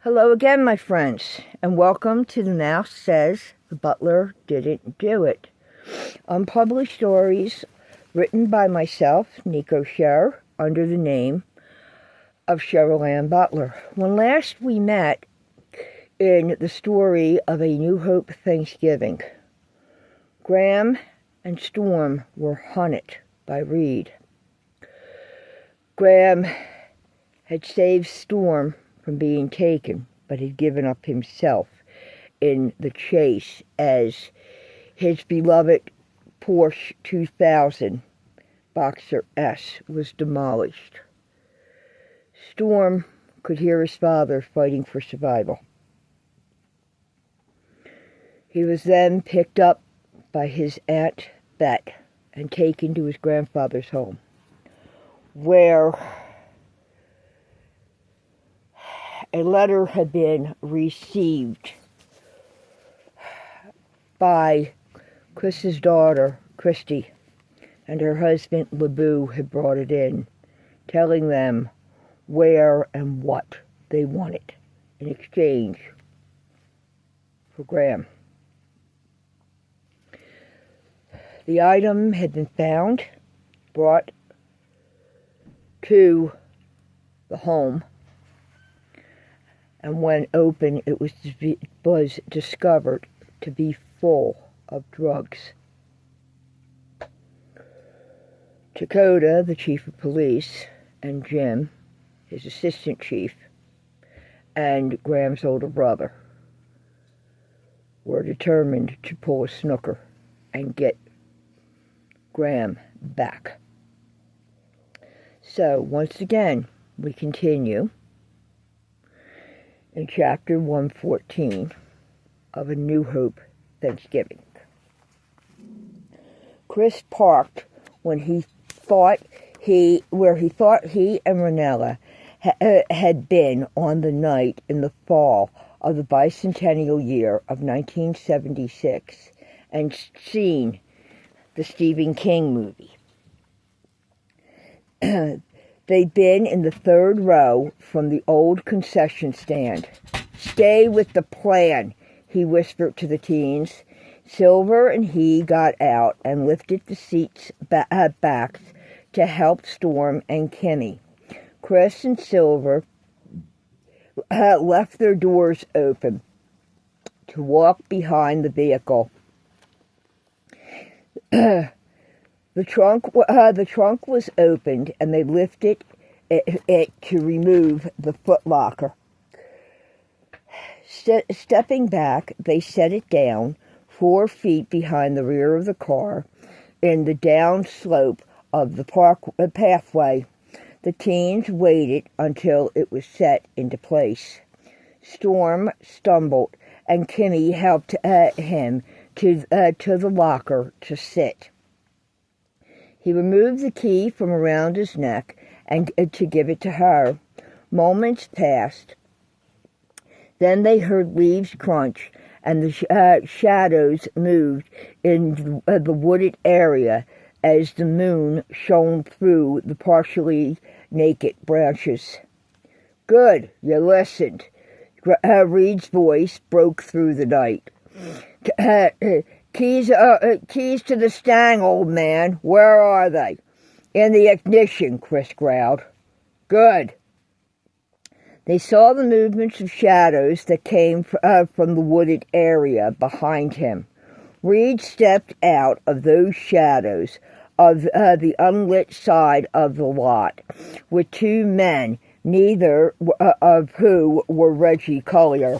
Hello again, my friends, and welcome to The Mouse Says the Butler Didn't Do It. Unpublished stories written by myself, Nico Scher, under the name of Cheryl Ann Butler. When last we met in the story of A New Hope Thanksgiving, Ghram and Storm were hunted by Reed. Ghram had saved Storm from being taken, but had given up himself in the chase as his beloved Porsche 2000 Boxer S was demolished. Storm could hear his father fighting for survival. He was then picked up by his Aunt Bet and taken to his grandfather's home, where a letter had been received by Chris's daughter, Christy, and her husband, LeBou, had brought it in, telling them where and what they wanted in exchange for Ghram. The item had been found, brought to the home, and when opened, it was discovered to be full of drugs. Dakota, the chief of police, and Jim, his assistant chief, and Gram's older brother, were determined to pull a snooker and get Ghram back. So, once again, we continue in Chapter 114 of A New Hope Thanksgiving. Chris parked where he thought he and Ranella had been on the night in the fall of the bicentennial year of 1976 and seen the Stephen King movie. They'd been in the third row from the old concession stand. "Stay with the plan," he whispered to the teens. Silver and he got out and lifted the seats' backs to help Storm and Kimmy. Chris and Silver left their doors open to walk behind the vehicle. The trunk was opened, and they lifted it to remove the footlocker. Stepping back, they set it down 4 feet behind the rear of the car in the down slope of the pathway. The teens waited until it was set into place. Storm stumbled, and Kimmy helped him to the locker to sit. He removed the key from around his neck and to give it to her. Moments passed. Then they heard leaves crunch, and the shadows moved in the wooded area as the moon shone through the partially naked branches. "Good, you listened." Reed's voice broke through the night. Keys to the Stang, old man. Where are they?" "In the ignition," Chris growled. "Good." They saw the movements of shadows that came from the wooded area behind him. Reed stepped out of those shadows of the unlit side of the lot with 2 men, neither of who were Reggie Collier.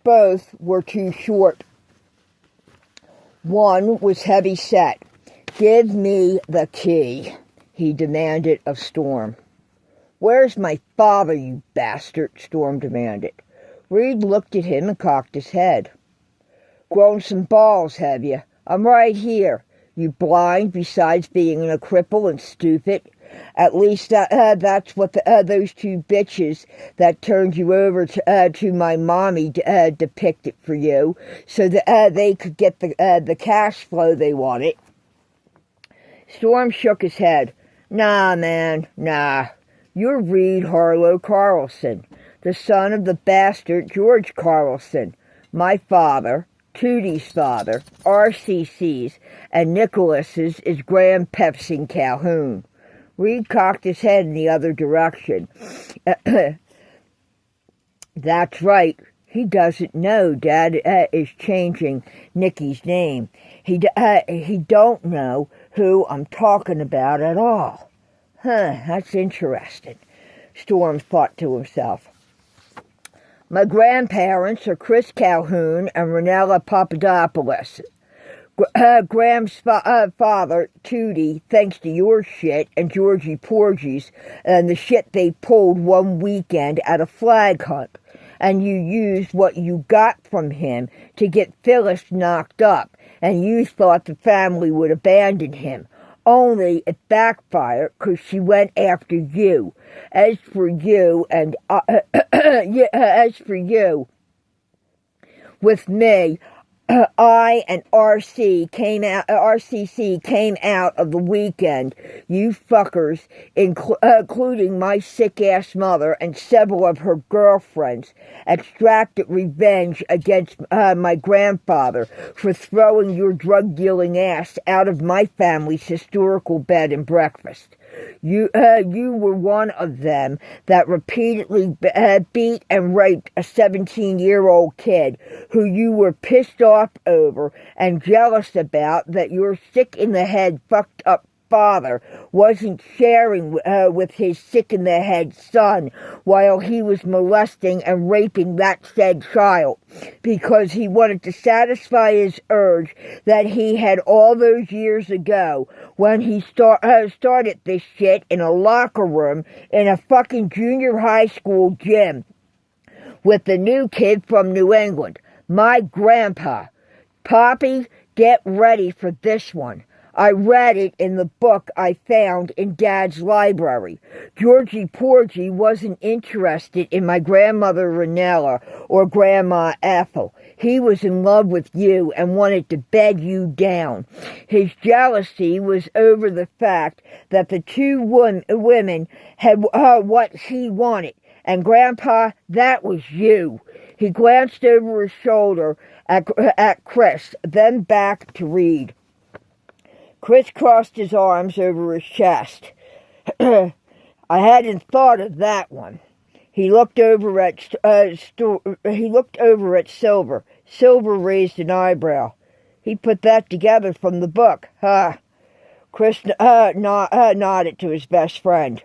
Both were too short. One was heavy-set. "Give me the key," he demanded of Storm. "Where's my father, you bastard?" Storm demanded. Reed looked at him and cocked his head. "Grown some balls, have you? I'm right here. You blind, besides being a cripple and stupid? At least that's what those 2 bitches that turned you over to my mommy depicted for you, so that they could get the cash flow they wanted." Storm shook his head. "Nah, man, nah. You're Reed Harlow Carlson. the son of the bastard George Carlson, my father, Tootie's father, RCC's, and Nicholas's is Graham Pepsin Calhoun. Reed cocked his head in the other direction. That's right. He doesn't know Dad is changing Nicky's name. He don't know who I'm talking about at all. That's interesting, Storm thought to himself. My grandparents are Chris Calhoun and Ranella Papadopoulos. Graham's father, Tootie, thanks to your shit and Georgie Porgy's and the shit they pulled one weekend at a flag hunt. And you used what you got from him to get Phyllis knocked up, and you thought the family would abandon him. Only it backfired because she went after you. As for you, with me, I and RCC came out of the weekend. You fuckers, including my sick-ass mother and several of her girlfriends, extracted revenge against my grandfather for throwing your drug-dealing ass out of my family's historical bed and breakfast. You were one of them that repeatedly beat and raped a 17-year-old kid who you were pissed off over and jealous about that your sick-in-the-head, fucked-up father wasn't sharing with his sick-in-the-head son while he was molesting and raping that said child because he wanted to satisfy his urge that he had all those years ago when he started this shit in a locker room in a fucking junior high school gym with the new kid from New England, my grandpa. Poppy, get ready for this one. I read it in the book I found in Dad's library. Georgie Porgy wasn't interested in my grandmother Ranella or Grandma Ethel. He was in love with you and wanted to bed you down. His jealousy was over the fact that the two women had what he wanted. And Grandpa, that was you. He glanced over his shoulder at Chris, then back to Reed. Chris crossed his arms over his chest. I hadn't thought of that one. He looked over at Silver. Silver raised an eyebrow. He put that together from the book, huh? Chris nodded to his best friend.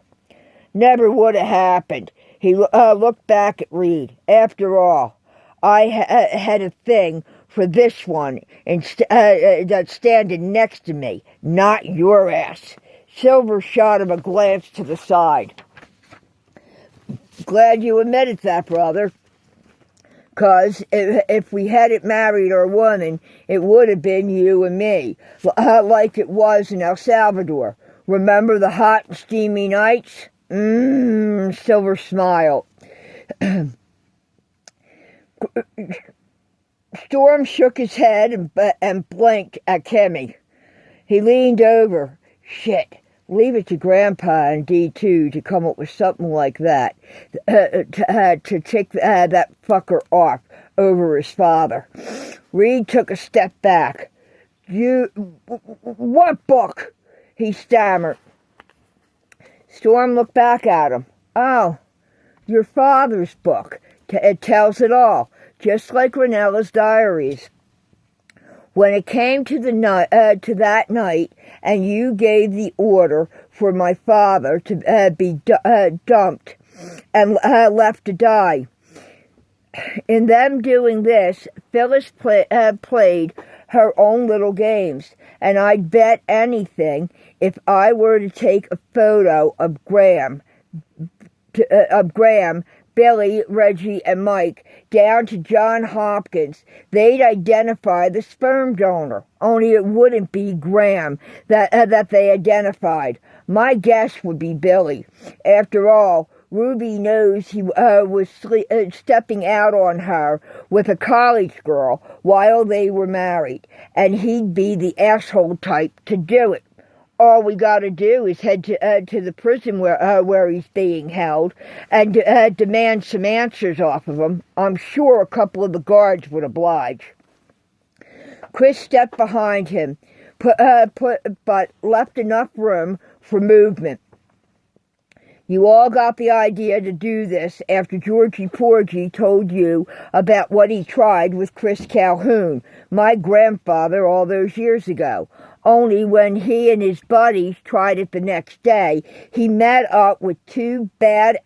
Never would have happened. He looked back at Reed. After all, I had a thing for this one that's standing next to me, not your ass. Silver shot him a glance to the side. Glad you admitted that, brother. 'Cause if we hadn't married our woman, it would have been you and me, like it was in El Salvador. Remember the hot and steamy nights? Silver smiled. Storm shook his head and blinked at Kimmy. He leaned over. Shit, leave it to Grandpa and D2 to come up with something like that, to take that fucker off over his father. Reed took a step back. What book? He stammered. Storm looked back at him. Oh, your father's book. It tells it all, just like Ranella's diaries. When it came to that night, and you gave the order for my father to be dumped and left to die. In them doing this, Phyllis played her own little games, and I'd bet anything if I were to take a photo of Graham, Billy, Reggie, and Mike down to John Hopkins, they'd identify the sperm donor, only it wouldn't be Graham that they identified. My guess would be Billy. After all, Ruby knows he was stepping out on her with a college girl while they were married, and he'd be the asshole type to do it. all we got to do is head to the prison where he's being held and demand some answers off of him. I'm sure a couple of the guards would oblige." Chris stepped behind him, but left enough room for movement. "You all got the idea to do this after Georgie Porgy told you about what he tried with Chris Calhoun, my grandfather, all those years ago. Only when he and his buddies tried it the next day, he met up with two bad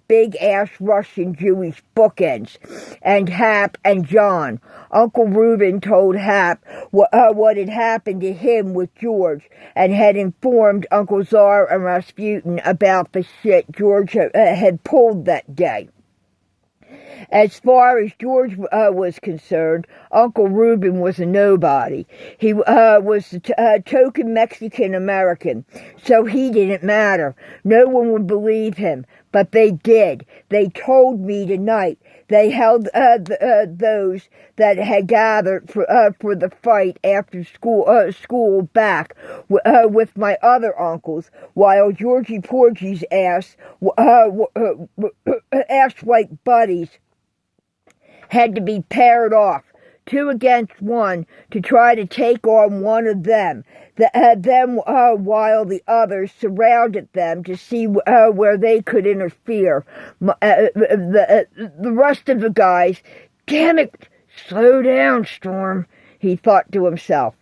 big-ass Russian Jewish bookends, and Hap and John. Uncle Reuben told Hap what had happened to him with George, and had informed Uncle Czar and Rasputin about the shit George had pulled that day. As far as George was concerned, Uncle Reuben was a nobody. He was a token Mexican-American, so he didn't matter. No one would believe him, but they did. They told me tonight they held those that had gathered for the fight after school back with my other uncles, while Georgie Porgy's ass-like buddies had to be paired off, 2 against 1, to try to take on one of them. While the others surrounded them to see where they could interfere. The rest of the guys, "Damn it, slow down, Storm," he thought to himself.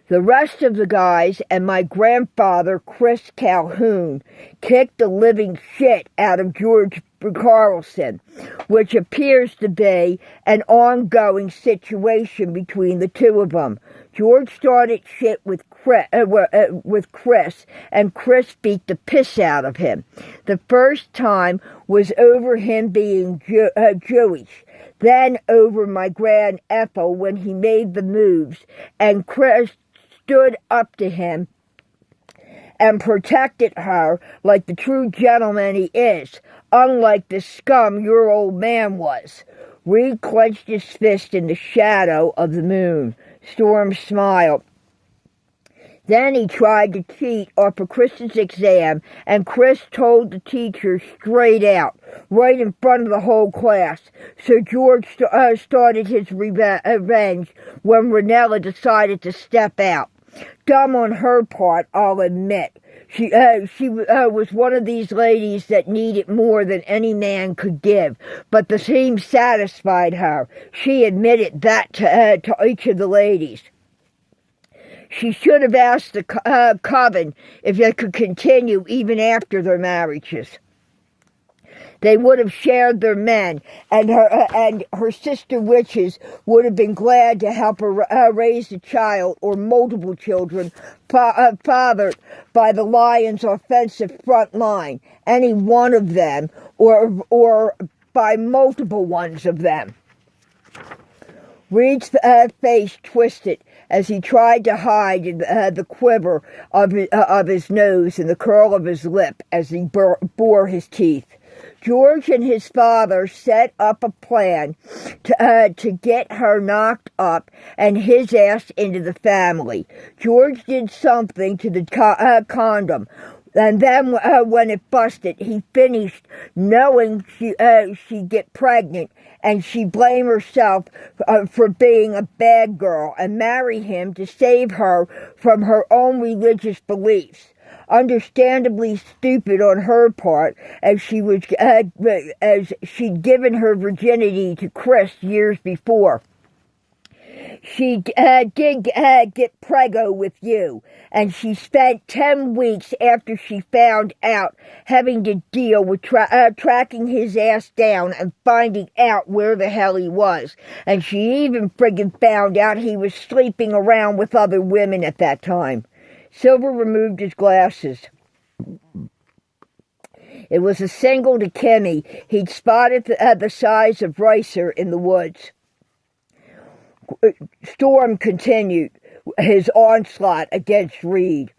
The rest of the guys and my grandfather, Chris Calhoun, kicked the living shit out of George Carlson, which appears to be an ongoing situation between the two of them. George started shit with Chris, and Chris beat the piss out of him. The first time was over him being Jewish, then over my Grand Ethel when he made the moves, and Chris stood up to him and protected her like the true gentleman he is, unlike the scum your old man was. Reed clenched his fist in the shadow of the moon. Storm smiled. Then he tried to cheat off of Chris's exam, and Chris told the teacher straight out, right in front of the whole class. So George started his revenge when Ranella decided to step out. Dumb on her part, I'll admit. She was one of these ladies that needed more than any man could give, but the team satisfied her. She admitted that to each of the ladies. She should have asked the coven if they could continue even after their marriages. They would have shared their men, and her sister witches would have been glad to help her raise a child or multiple children fathered by the Lions' offensive front line, any one of them, or by multiple ones of them. Reed's face twisted as he tried to hide the quiver of his nose and the curl of his lip as he bore his teeth. George and his father set up a plan to get her knocked up and his ass into the family. George did something to the condom, and then when it busted, he finished knowing she'd get pregnant, and she'd blame herself for being a bad girl and marry him to save her from her own religious beliefs. Understandably stupid on her part, as she'd given her virginity to Chris years before. She did get preggo with you, and she spent 10 weeks after she found out having to deal with tracking his ass down and finding out where the hell he was. And she even friggin' found out he was sleeping around with other women at that time. Silver removed his glasses. It was a single to Kimmy. He'd spotted the size of Ricer in the woods. Storm continued his onslaught against Reed.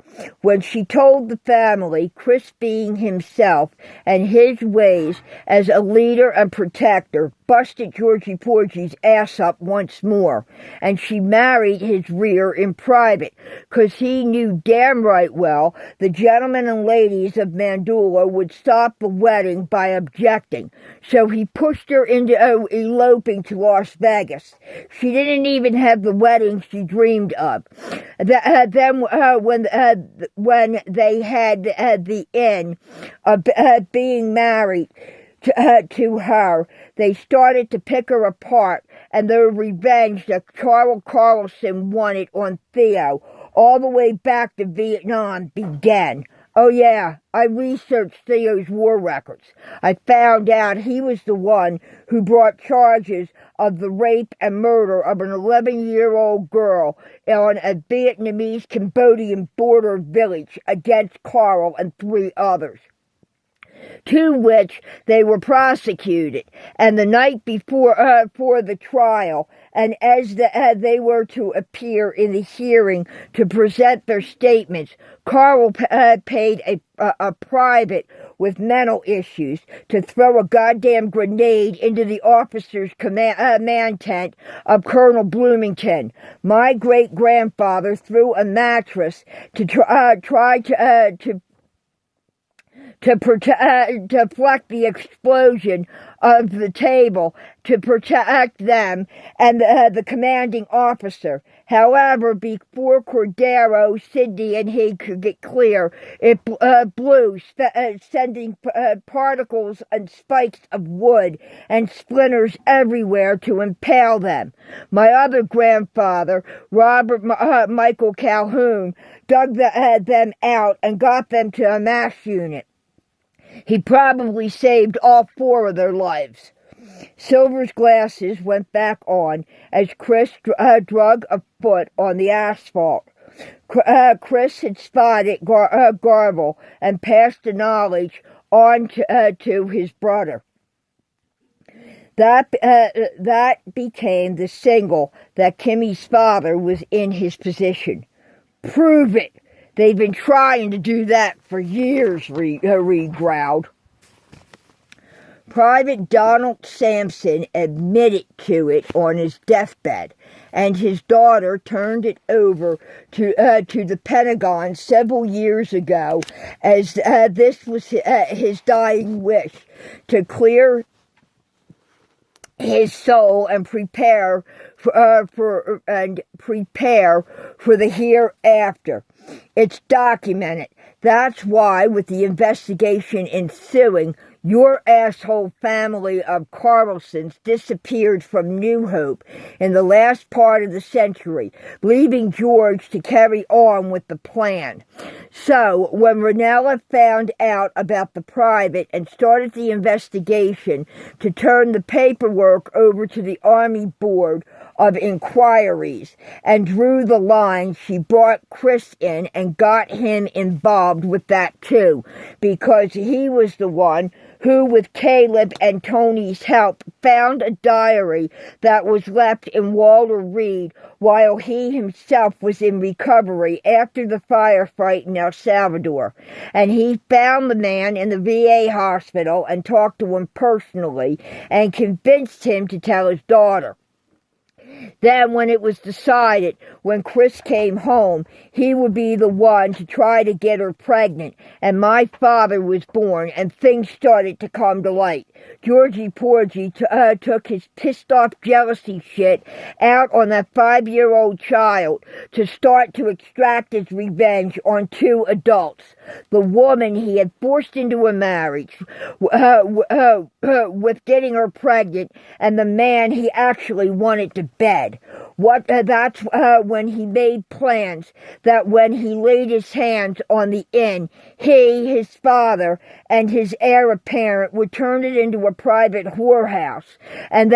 When she told the family, Chris being himself and his ways as a leader and protector, busted Georgie Porgy's ass up once more, and she married his rear in private, 'cause he knew damn right well the gentlemen and ladies of Mandula would stop the wedding by objecting, so he pushed her into eloping to Las Vegas. She didn't even have the wedding she dreamed of. Then when they had the inn of being married to her, they started to pick her apart, and their revenge that Charles Carlson wanted on Theo all the way back to Vietnam began. Oh yeah, I researched Theo's war records. I found out he was the one who brought charges of the rape and murder of an 11-year-old girl on a Vietnamese-Cambodian border village against Carl and 3 others, to which they were prosecuted. And the night before for the trial, and as they were to appear in the hearing to present their statements, Carl paid a private with mental issues to throw a goddamn grenade into the officer's command tent of Colonel Bloomington. My great-grandfather threw a mattress to try to deflect the explosion of the table to protect them and the commanding officer. However, before Cordero, Sidney, and he could get clear, it blew, sending particles and spikes of wood and splinters everywhere to impale them. My other grandfather, Robert Michael Calhoun, dug them out and got them to a MASH unit. He probably saved all 4 of their lives. Silver's glasses went back on as Chris drug a foot on the asphalt. Chris had spotted Garble and passed the knowledge on to his brother. That became the signal that Kimmy's father was in his position. Prove it. They've been trying to do that for years, Reed growled. Private Donald Sampson admitted to it on his deathbed, and his daughter turned it over to the Pentagon several years ago, as this was his dying wish, to clear his soul and prepare for the hereafter. It's documented. That's why, with the investigation ensuing, your asshole family of Carlsons disappeared from New Hope in the last part of the century, leaving George to carry on with the plan. So, when Ranella found out about the private and started the investigation to turn the paperwork over to the Army Board of Inquiries and drew the line, she brought Chris in and got him involved with that too, because he was the one who, with Caleb and Tony's help, found a diary that was left in Walter Reed while he himself was in recovery after the firefight in El Salvador. And he found the man in the VA hospital and talked to him personally and convinced him to tell his daughter. Then, when it was decided, when Chris came home, he would be the one to try to get her pregnant, and my father was born, and things started to come to light. Georgie Porgy took his pissed-off jealousy shit out on that 5-year-old child to start to extract his revenge on 2 adults. The woman he had forced into a marriage with getting her pregnant, and the man he actually wanted to bed. That's when he made plans that when he laid his hands on the inn, he, his father, and his heir apparent would turn it into a private whorehouse and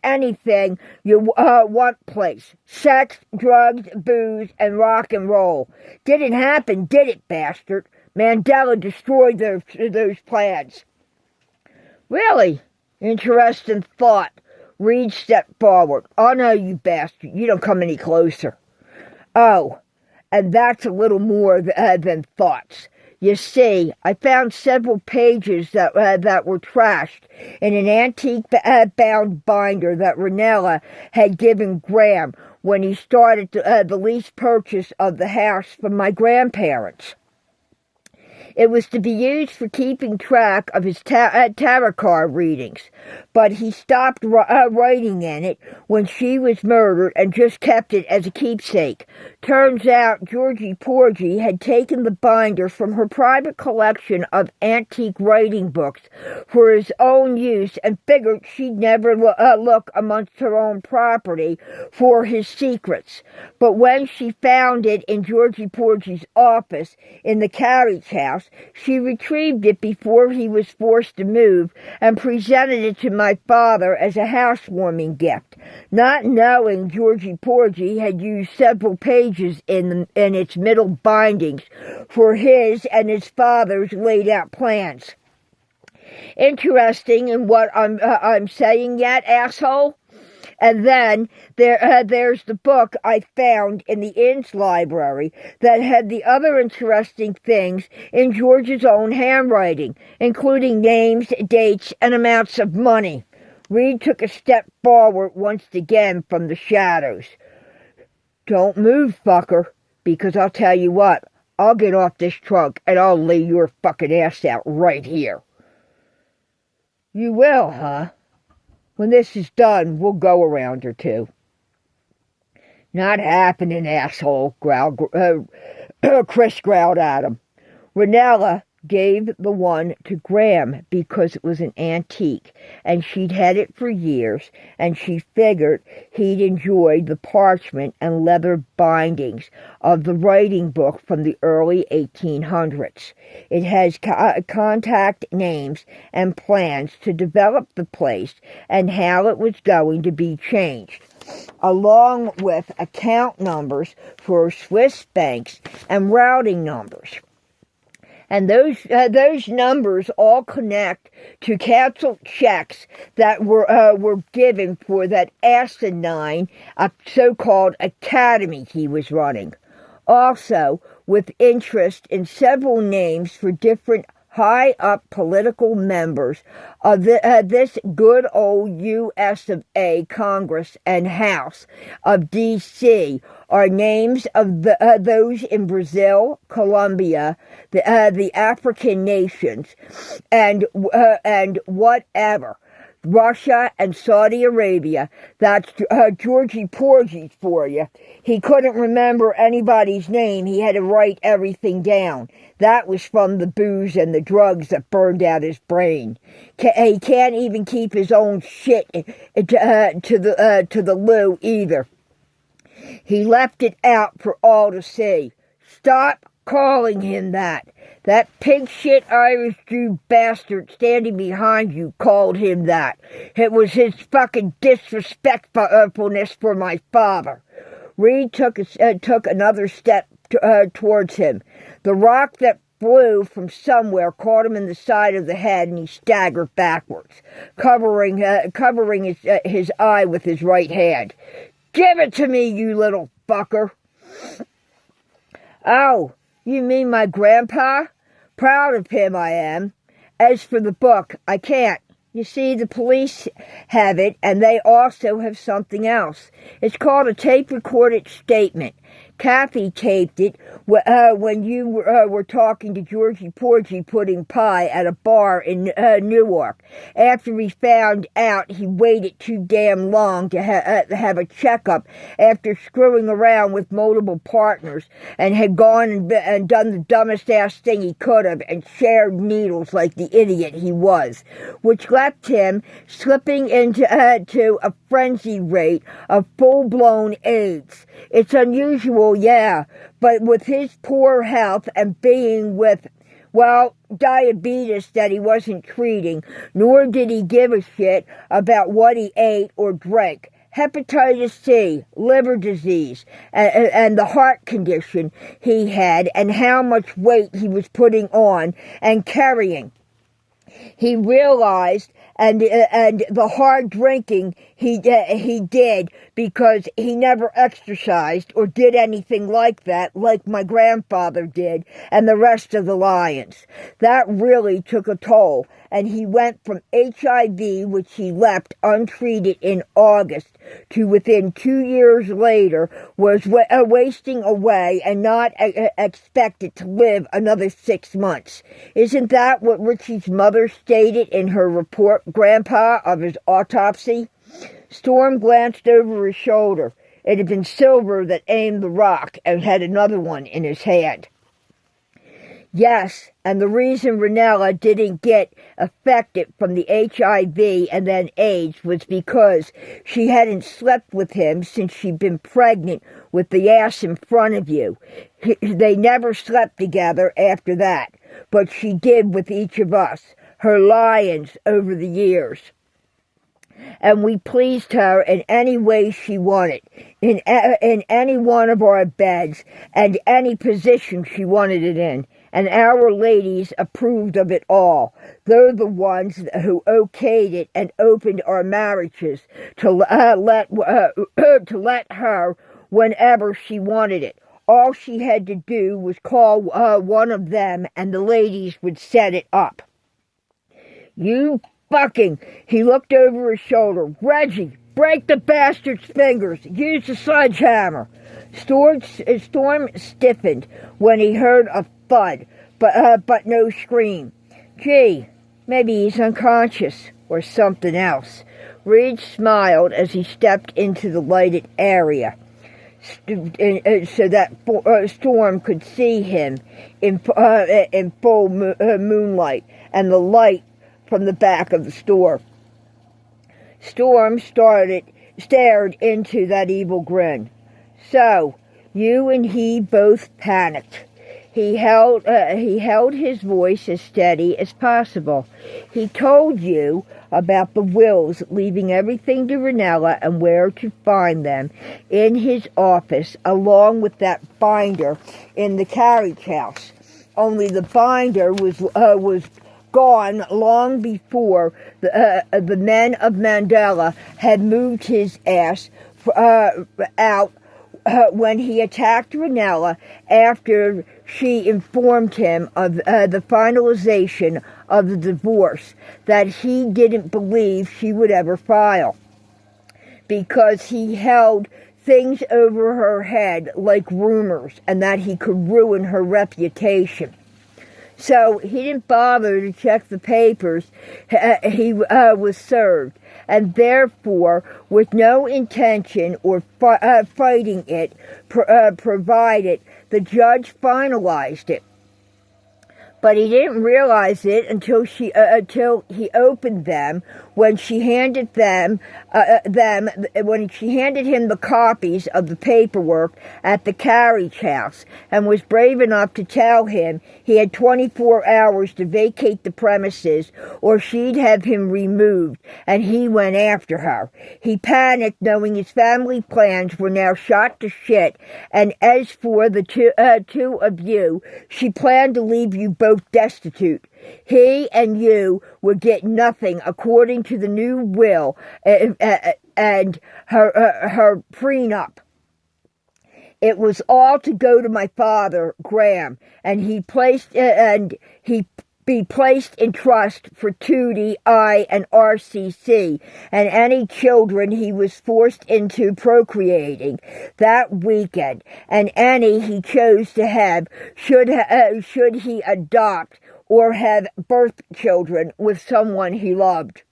anything you want place. Sex, drugs, booze, and rock and roll. Didn't happen, did it, bastard? Mandela destroyed those plans. Really? Interesting thought. Reed stepped forward. Oh, no, you bastard. You don't come any closer. Oh, and that's a little more than thoughts. You see, I found several pages that were trashed in an antique-bound binder that Ranella had given Ghram when he started the lease purchase of the house from my grandparents. It was to be used for keeping track of his tarot card readings, but he stopped writing in it when she was murdered and just kept it as a keepsake. Turns out Georgie Porgy had taken the binder from her private collection of antique writing books for his own use and figured she'd never look amongst her own property for his secrets. But when she found it in Georgie Porgy's office in the carriage house, she retrieved it before he was forced to move and presented it to my father as a housewarming gift, not knowing Georgie Porgy had used several pages in its middle bindings for his and his father's laid out plans. Interesting in what I'm saying yet, asshole? And then there's the book I found in the inn's library that had the other interesting things in George's own handwriting, including names, dates, and amounts of money. Reed took a step forward once again from the shadows. Don't move, fucker, because I'll tell you what, I'll get off this trunk and I'll lay your fucking ass out right here. You will, huh? When this is done, we'll go around or two. Not happening, asshole, Chris growled at him. Ranella gave the one to Ghram because it was an antique, and she'd had it for years, and she figured he'd enjoyed the parchment and leather bindings of the writing book from the early 1800s. It has contact names and plans to develop the place and how it was going to be changed, along with account numbers for Swiss banks and routing numbers. And those numbers all connect to canceled checks that were given for that asinine so-called academy he was running. Also, with interest in several names for different high-up political members of this good old U.S. of A. Congress and House of D.C. are names of those in Brazil, Colombia, the African nations, and whatever. Russia and Saudi Arabia. That's Georgie Porgy for you. He couldn't remember anybody's name. He had to write everything down. That was from the booze and the drugs that burned out his brain. He can't even keep his own shit to the loo either. He left it out for all to see. Stop calling him that. That pig shit Irish Jew bastard standing behind you called him that. It was his fucking disrespectfulness for my father. Reed took another step towards him. The rock that flew from somewhere caught him in the side of the head, and he staggered backwards, covering his eye with his right hand. Give it to me, you little fucker. Oh, you mean my grandpa? Proud of him I am. As for the book, I can't. You see, the police have it, and they also have something else. It's called a tape-recorded statement. Kathy taped it when you were talking to Georgie Porgy putting pie at a bar in Newark. After he found out he waited too damn long to have a checkup after screwing around with multiple partners and had gone and done the dumbest ass thing he could have and shared needles like the idiot he was, which left him slipping into a frenzy rate of full-blown AIDS. It's unusual, yeah, but with his poor health and being with, well, diabetes that he wasn't treating, nor did he give a shit about what he ate or drank. Hepatitis C, liver disease, and the heart condition he had, and how much weight he was putting on and carrying. He realized, and the hard drinking he did, because he never exercised or did anything like that, like my grandfather did and the rest of the Lions. That really took a toll, and he went from HIV, which he left untreated in August, to within 2 years later was wasting away and not expected to live another 6 months. Isn't that what Richie's mother stated in her report, Grandpa, of his autopsy? Storm glanced over his shoulder. It had been Silver that aimed the rock and had another one in his hand. Yes, and the reason Ranella didn't get affected from the HIV and then AIDS was because she hadn't slept with him since she'd been pregnant with the ass in front of you. They never slept together after that, but she did with each of us, her Lions, over the years. And we pleased her in any way she wanted, in any one of our beds, and any position she wanted it in. And our ladies approved of it all. They're the ones who okayed it and opened our marriages to let her whenever she wanted it. All she had to do was call one of them, and the ladies would set it up. You fucking... He looked over his shoulder. Reggie, break the bastard's fingers. Use the sledgehammer. Storm stiffened when he heard a thud, but no scream. Gee, maybe he's unconscious, or something else. Reed smiled as he stepped into the lighted area, so that Storm could see him in full moonlight, and the light from the back of the store. Storm stared into that evil grin. So, you and he both panicked. He held his voice as steady as possible. He told you about the wills, leaving everything to Ranella and where to find them in his office, along with that binder in the carriage house. Only the binder was gone long before the men of Mandela had moved his ass out when he attacked Ranella after she informed him of the finalization of the divorce that he didn't believe she would ever file, because he held things over her head like rumors and that he could ruin her reputation. So he didn't bother to check the papers he was served, and therefore, with no intention or fighting it, provided the judge finalized it. But he didn't realize it until he opened them when she handed him the copies of the paperwork at the carriage house, and was brave enough to tell him he had 24 hours to vacate the premises or she'd have him removed, and he went after her. He panicked, knowing his family plans were now shot to shit, and as for the two of you, she planned to leave you both destitute. He and you would get nothing according to the new will and her prenup. It was all to go to my father, Ghram, and he be placed in trust for Tootie, I, and RCC, and any children he was forced into procreating that weekend, and any he chose to have should he adopt or have birth children with someone he loved.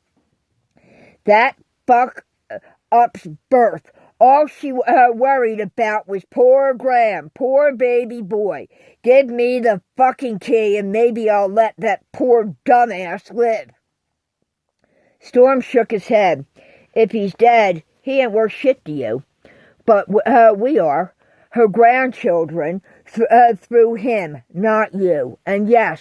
That fuck up's birth. All she worried about was poor Ghram, poor baby boy. Give me the fucking key and maybe I'll let that poor dumbass live. Storm shook his head. If he's dead, he ain't worth shit to you. But we are. Her grandchildren through him, not you. And yes,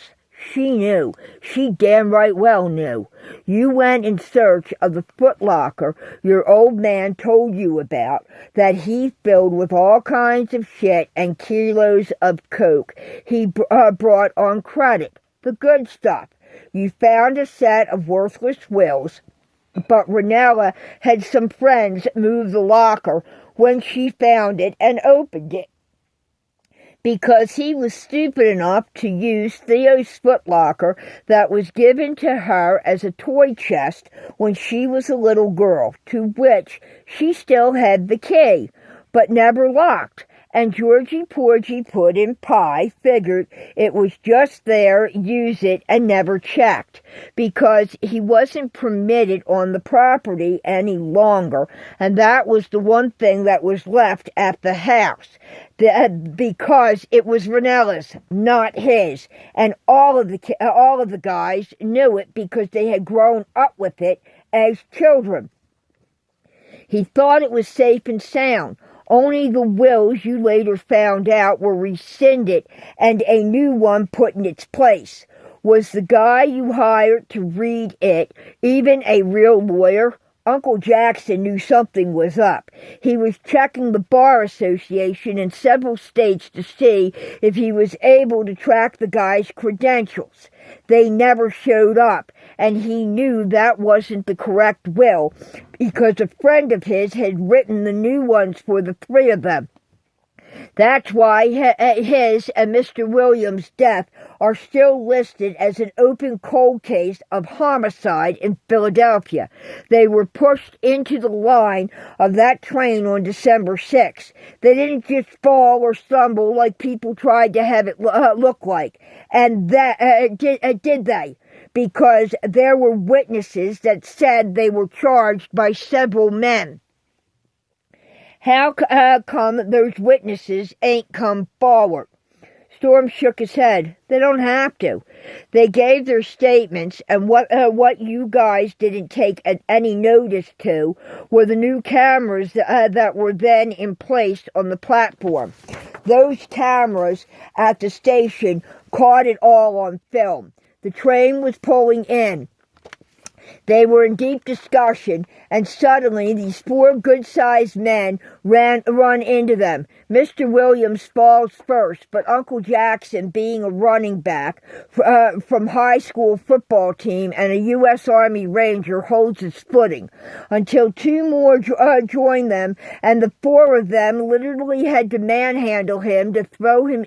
she knew. She damn right well knew. You went in search of the footlocker your old man told you about, that he filled with all kinds of shit and kilos of coke he brought on credit. The good stuff. You found a set of worthless wills, but Ranella had some friends move the locker when she found it and opened it, because he was stupid enough to use Theo's footlocker that was given to her as a toy chest when she was a little girl, to which she still had the key, but never locked. And Georgie Porgy Puddin' Pie figured it was just there, use it, and never checked, because he wasn't permitted on the property any longer, and that was the one thing that was left at the house, because it was Ranella's, not his, and all of the guys knew it because they had grown up with it as children. He thought it was safe and sound. Only the wills, you later found out, were rescinded and a new one put in its place. Was the guy you hired to read it even a real lawyer? Uncle Jackson knew something was up. He was checking the Bar Association in several states to see if he was able to track the guy's credentials. They never showed up, and he knew that wasn't the correct will, because a friend of his had written the new ones for the three of them. That's why his and Mr. Williams' death are still listed as an open cold case of homicide in Philadelphia. They were pushed into the line of that train on December 6th. They didn't just fall or stumble like people tried to have it look like. And that did they? Because there were witnesses that said they were charged by several men. How come those witnesses ain't come forward? Storm shook his head. They don't have to. They gave their statements, and what you guys didn't take any notice to were the new cameras that were then in place on the platform. Those cameras at the station caught it all on film. The train was pulling in. They were in deep discussion, and suddenly these four good-sized men run into them. Mr. Williams falls first, but Uncle Jackson, being a running back from high school football team and a U.S. Army Ranger, holds his footing until two more join them, and the four of them literally had to manhandle him to throw him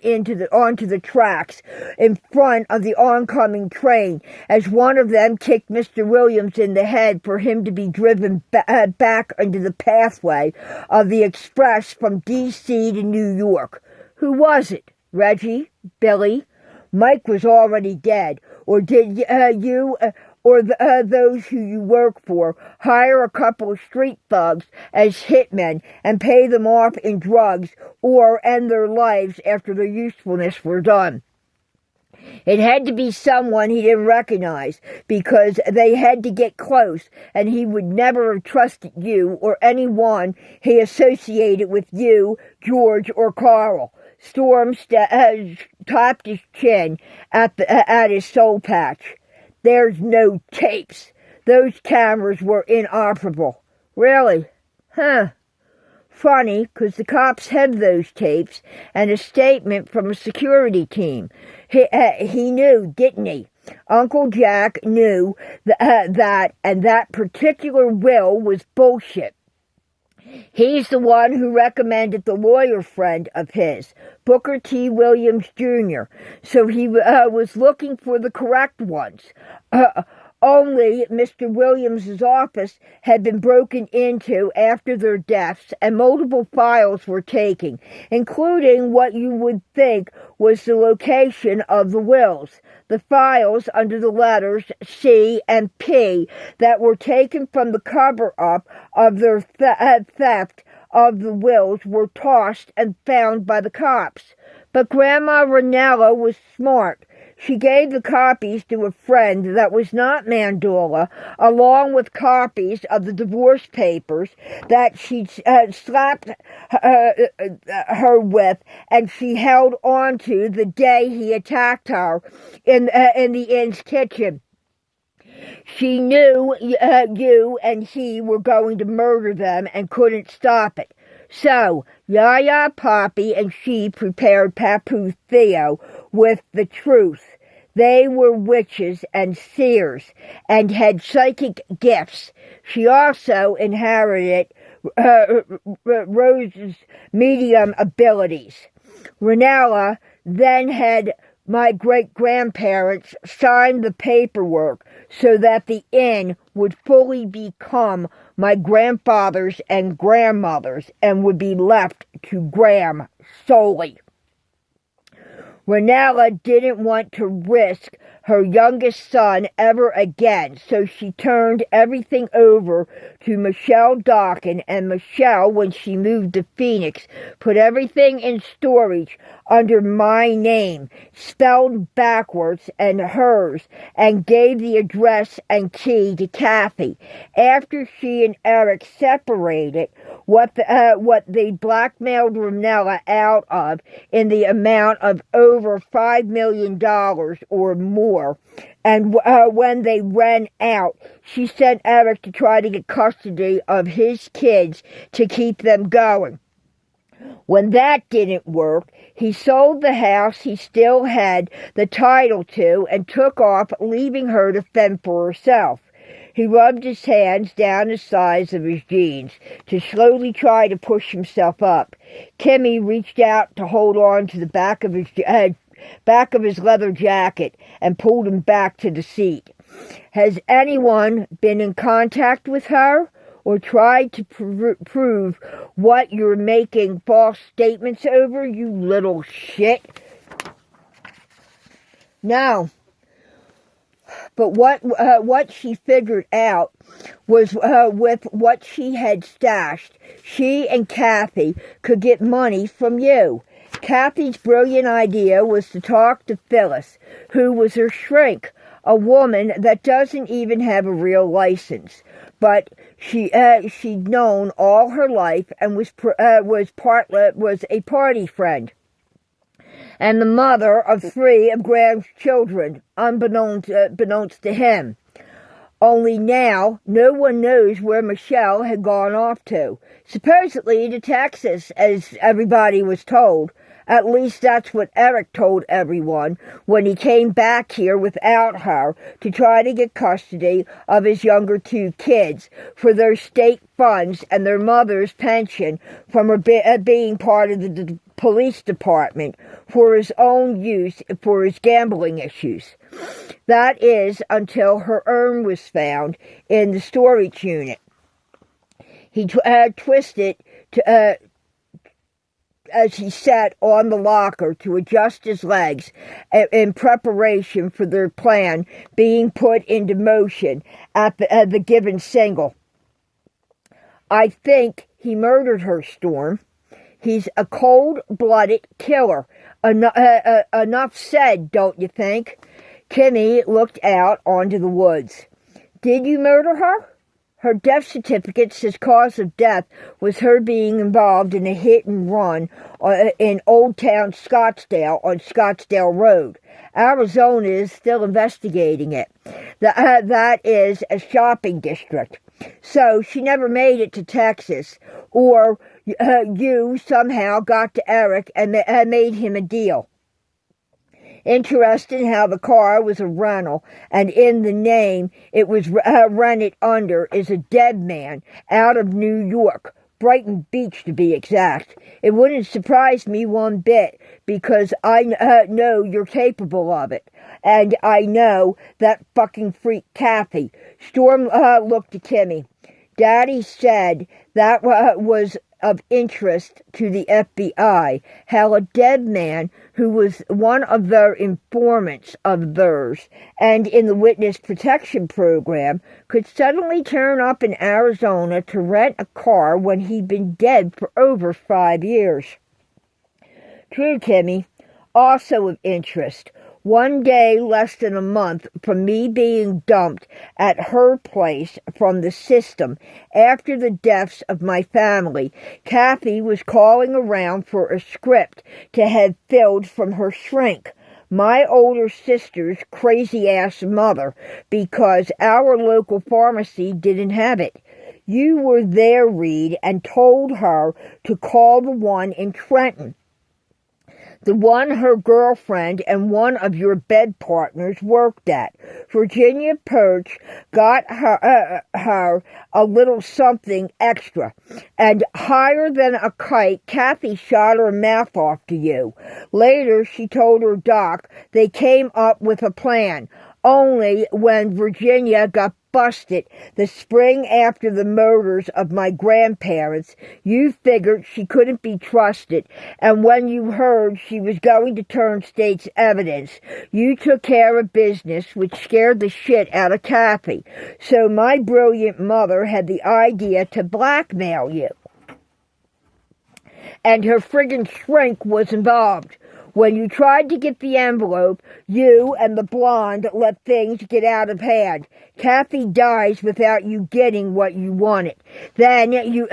onto the tracks in front of the oncoming train, as one of them kicked Mr. Williams in the head for him to be driven back into the pathway of the express from D.C. to New York. Who was it? Reggie? Billy? Mike was already dead. Or did you or those who you work for hire a couple of street thugs as hitmen and pay them off in drugs or end their lives after their usefulness were done? It had to be someone he didn't recognize, because they had to get close, and he would never have trusted you or anyone he associated with you, George, or Carl. Storm tapped his chin at his soul patch. There's no tapes. Those cameras were inoperable. Really? Huh. Funny, 'cause the cops had those tapes and a statement from a security team. He knew, didn't he? Uncle Jack knew that, and that particular will was bullshit. He's the one who recommended the lawyer friend of his, Booker T. Williams, Jr., so he was looking for the correct ones. Only Mr. Williams's office had been broken into after their deaths, and multiple files were taken, including what you would think was the location of the wills. The files under the letters C and P that were taken from the cover-up of their theft of the wills were tossed and found by the cops. But Grandma Ranella was smart. She gave the copies to a friend that was not Mandola, along with copies of the divorce papers that she slapped her with, and she held on to the day he attacked her in the inn's kitchen. She knew you and he were going to murder them and couldn't stop it. So, Yaya, Poppy, and she prepared Papu Theo with the truth. They were witches and seers and had psychic gifts. She also inherited Rose's medium abilities. Ranella then had my great-grandparents sign the paperwork so that the inn would fully become my grandfather's and grandmother's and would be left to Ghram solely. Ranella didn't want to risk her youngest son ever again, so she turned everything over to Michelle Dawkins, and Michelle, when she moved to Phoenix, put everything in storage under my name, spelled backwards, and hers, and gave the address and key to Kathy. After she and Eric separated, what they blackmailed Ranella out of in the amount of over $5 million or more. And when they ran out, she sent Eric to try to get custody of his kids to keep them going. When that didn't work, he sold the house he still had the title to and took off, leaving her to fend for herself. He rubbed his hands down the sides of his jeans to slowly try to push himself up. Kimmy reached out to hold on to the back of his leather jacket and pulled him back to the seat. Has anyone been in contact with her or tried to prove what you're making false statements over, you little shit? No. But what she figured out was with what she had stashed, she and Kathy could get money from you. Kathy's brilliant idea was to talk to Phyllis, who was her shrink, a woman that doesn't even have a real license. But she'd known all her life and was a party friend, and the mother of 3 of Gram's children, unbeknownst to him. Only now, no one knows where Michelle had gone off to. Supposedly to Texas, as everybody was told. At least that's what Eric told everyone when he came back here without her to try to get custody of his younger 2 kids for their state funds and their mother's pension from her being part of the police department for his own use for his gambling issues. That is until her urn was found in the storage unit. He twisted to as he sat on the locker to adjust his legs in preparation for their plan being put into motion at the given single. I think he murdered her, Storm. He's a cold-blooded killer. Enough said, don't you think? Kimmy looked out onto the woods. Did you murder her? Her death certificate says cause of death was her being involved in a hit and run in Old Town Scottsdale on Scottsdale Road. Arizona is still investigating it. That is a shopping district. So she never made it to Texas, or you somehow got to Eric and made him a deal. Interesting how the car was a rental, and in the name it was rented under is a dead man out of New York, Brighton Beach to be exact. It wouldn't surprise me one bit, because I know you're capable of it. And I know that fucking freak Kathy. Storm looked at Kimmy. Daddy said that was of interest to the FBI, how a dead man who was one of their informants of theirs and in the witness protection program could suddenly turn up in Arizona to rent a car when he'd been dead for over 5 years. True, Kimmy. Also of interest. One day less than a month from me being dumped at her place from the system after the deaths of my family, Kathy was calling around for a script to have filled from her shrink, my older sister's crazy-ass mother, because our local pharmacy didn't have it. You were there, Reed, and told her to call the one in Trenton. the one her girlfriend and one of your bed partners worked at. Virginia Perch got her a little something extra, and higher than a kite, Kathy shot her mouth off to you. Later, she told her doc they came up with a plan. Only when Virginia got busted the spring after the murders of my grandparents, you figured she couldn't be trusted, and when you heard she was going to turn state's evidence, you took care of business, which scared the shit out of Kathy. So my brilliant mother had the idea to blackmail you. And her friggin' shrink was involved. When you tried to get the envelope, you and the blonde let things get out of hand. Kathy dies without you getting what you wanted. Then you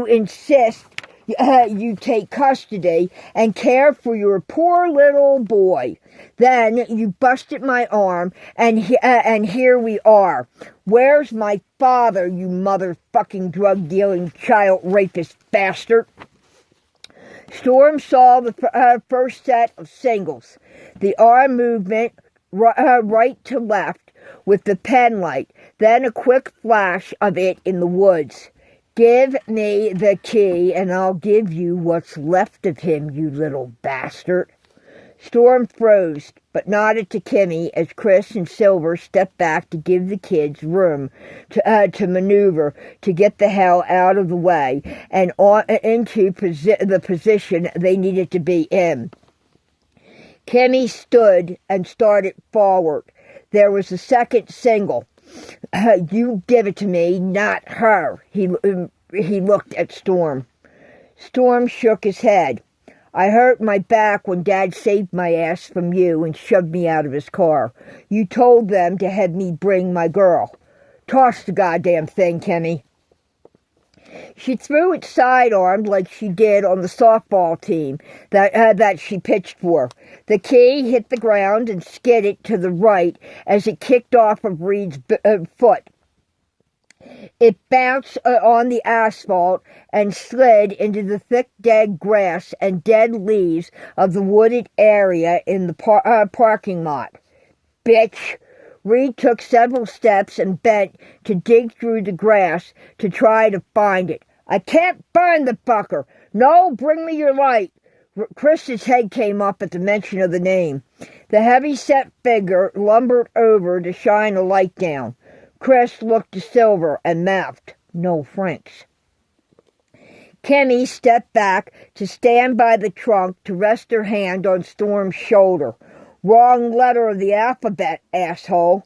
insist you take custody and care for your poor little boy. Then you busted my arm, and here we are. Where's my father, you motherfucking drug-dealing, child rapist bastard? Storm saw the first set of singles. The arm movement right to left with the pen light, then a quick flash of it in the woods. Give me the key and I'll give you what's left of him, you little bastard. Storm froze, but nodded to Kimmy as Chris and Silver stepped back to give the kids room to maneuver to get the hell out of the way and into the position they needed to be in. Kimmy stood and started forward. There was a second single. You give it to me, not her. He looked at Storm. Storm shook his head. I hurt my back when Dad saved my ass from you and shoved me out of his car. You told them to have me bring my girl. Toss the goddamn thing, Kimmy. She threw it sidearmed like she did on the softball team that she pitched for. The key hit the ground and skidded to the right as it kicked off of Reed's foot. It bounced on the asphalt and slid into the thick dead grass and dead leaves of the wooded area in the parking lot. Bitch! Reed took several steps and bent to dig through the grass to try to find it. I can't find the fucker! No, bring me your light! Chris's head came up at the mention of the name. The heavy-set figure lumbered over to shine a light down. Chris looked to Silver and mouthed, "No Franks." Kimmy stepped back to stand by the trunk to rest her hand on Storm's shoulder. Wrong letter of the alphabet, asshole.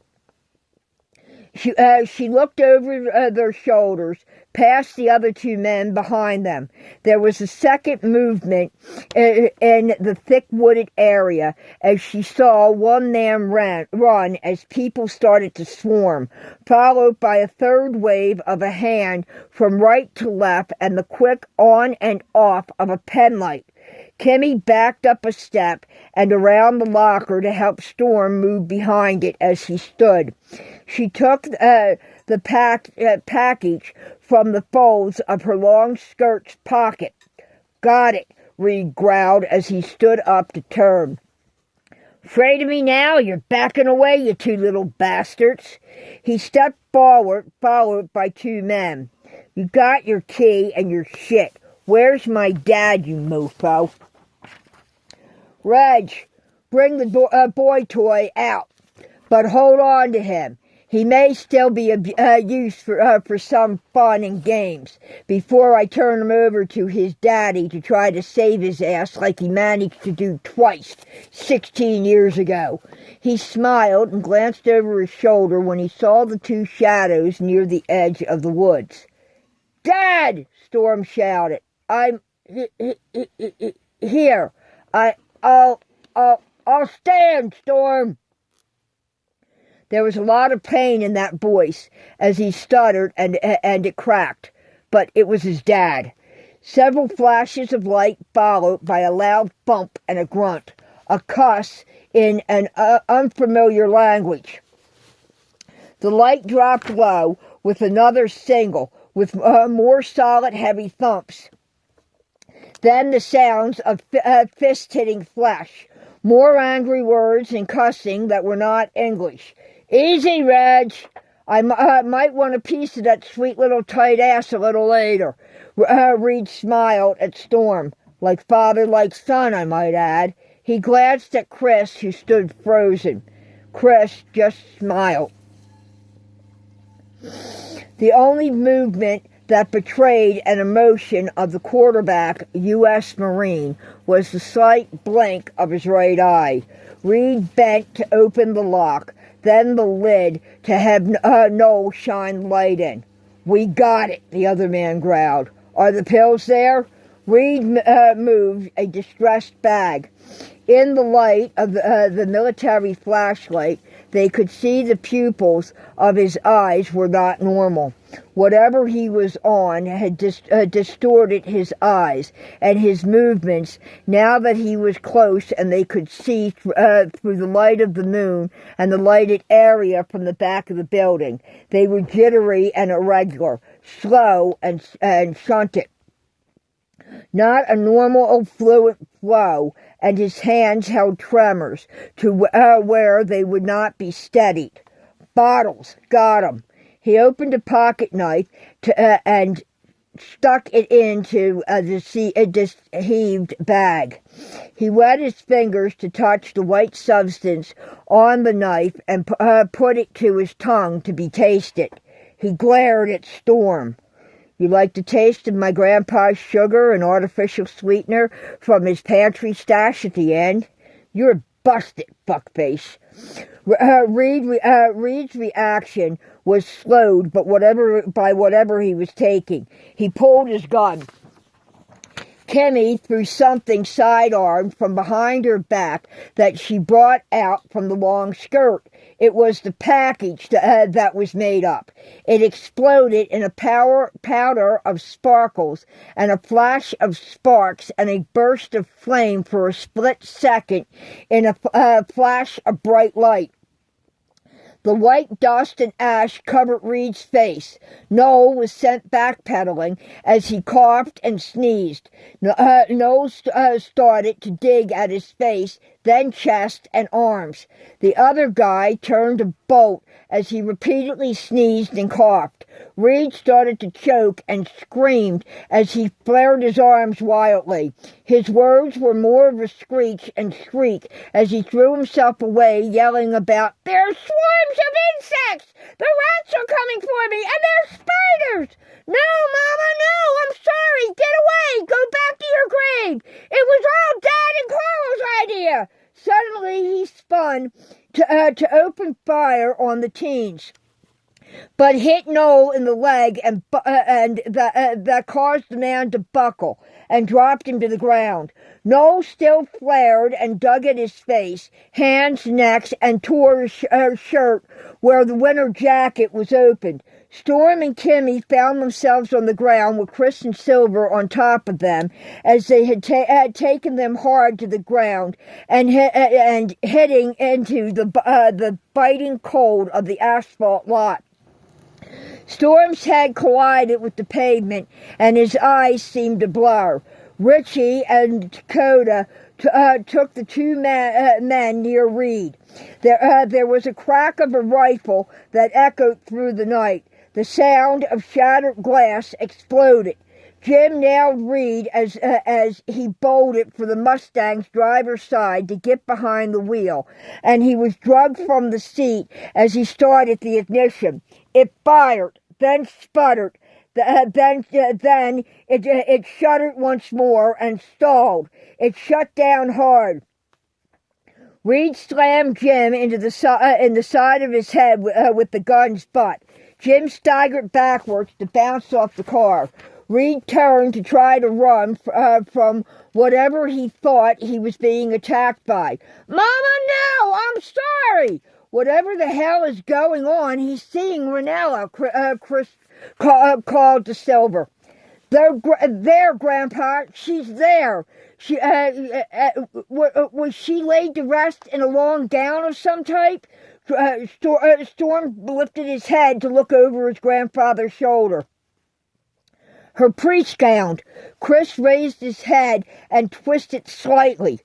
She looked over their shoulders, past the other two men behind them. There was a second movement in the thick wooded area as she saw one man run as people started to swarm, followed by a third wave of a hand from right to left and the quick on and off of a penlight. Kimmy backed up a step and around the locker to help Storm move behind it as he stood. She took the package from the folds of her long skirt's pocket. Got it, Reed growled as he stood up to turn. Afraid of me now? You're backing away, you two little bastards. He stepped forward, followed by two men. You got your key and your shit. Where's my dad, you mofo? Reg, bring the boy toy out, but hold on to him. He may still be used for some fun and games before I turn him over to his daddy to try to save his ass like he managed to do twice 16 years ago. He smiled and glanced over his shoulder when he saw the two shadows near the edge of the woods. Dad! Storm shouted. I'm here. I'll stand, Storm. There was a lot of pain in that voice as he stuttered and it cracked, but it was his dad. Several flashes of light followed by a loud bump and a grunt, a cuss in an unfamiliar language. The light dropped low with another single, with more solid, heavy thumps. Then the sounds of fist hitting flesh. More angry words and cussing that were not English. Easy, Reg. I might want a piece of that sweet little tight ass a little later. Reed smiled at Storm. Like father, like son, I might add. He glanced at Chris, who stood frozen. Chris just smiled. The only movement that betrayed an emotion of the quarterback, U.S. Marine, was the slight blink of his right eye. Reed bent to open the lock, then the lid to have Noel shine light in. We got it, the other man growled. Are the pills there? Reed moved a distressed bag. In the light of the military flashlight, they could see the pupils of his eyes were not normal. Whatever he was on had distorted his eyes and his movements. Now that he was close and they could see through the light of the moon and the lighted area from the back of the building, they were jittery and irregular, slow and shunted. Not a normal fluid flow, and his hands held tremors to where they would not be steadied. Bottles, got 'em. He opened a pocket knife and stuck it into this heaved bag. He wet his fingers to touch the white substance on the knife and put it to his tongue to be tasted. He glared at Storm. You like the taste of my grandpa's sugar and artificial sweetener from his pantry stash at the end? You're busted, fuckface. Reed's reaction was slowed by whatever he was taking. He pulled his gun. Kimmy threw something sidearmed from behind her back that she brought out from the long skirt. It was the package that was made up. It exploded in a powder of sparkles and a flash of sparks and a burst of flame for a split second in a flash of bright light. The white dust and ash covered Reed's face. Noel was sent backpedaling as he coughed and sneezed. Noel started to dig at his face, then chest and arms. The other guy turned to bolt as he repeatedly sneezed and coughed. Reed started to choke and screamed as he flared his arms wildly. His words were more of a screech and shriek as he threw himself away, yelling about, "There's swarms of insects! The rats are coming for me, and there's spiders! No, Mama, no! I'm sorry! Get away! Go back to your grave! It was all Dad and Carl's idea!" Suddenly he spun to open fire on the teens, but hit Noel in the leg and that caused the man to buckle and dropped him to the ground. Noel still flared and dug at his face, hands, necks, and tore his shirt where the winter jacket was opened. Storm and Kimmy found themselves on the ground with Chris and Silver on top of them as they had taken them hard to the ground and hitting into the biting cold of the asphalt lot. Storm's head collided with the pavement, and his eyes seemed to blur. Richie and Dakota took the two men near Reed. There was a crack of a rifle that echoed through the night. The sound of shattered glass exploded. Jim nailed Reed as he bolted for the Mustang's driver's side to get behind the wheel, and he was dragged from the seat as he started the ignition. It fired, then sputtered, then it shuddered once more and stalled. It shut down hard. Reed slammed Jim in the side of his head with the gun's butt. Jim staggered backwards to bounce off the car. Reed turned to try to run from whatever he thought he was being attacked by. "Mama, no! I'm sorry!" "Whatever the hell is going on, he's seeing Ranella," Chris called to Silver. There, Grandpa. She's there. She was she laid to rest in a long gown of some type? Storm lifted his head to look over his grandfather's shoulder. Her priest gown. Chris raised his head and twisted slightly.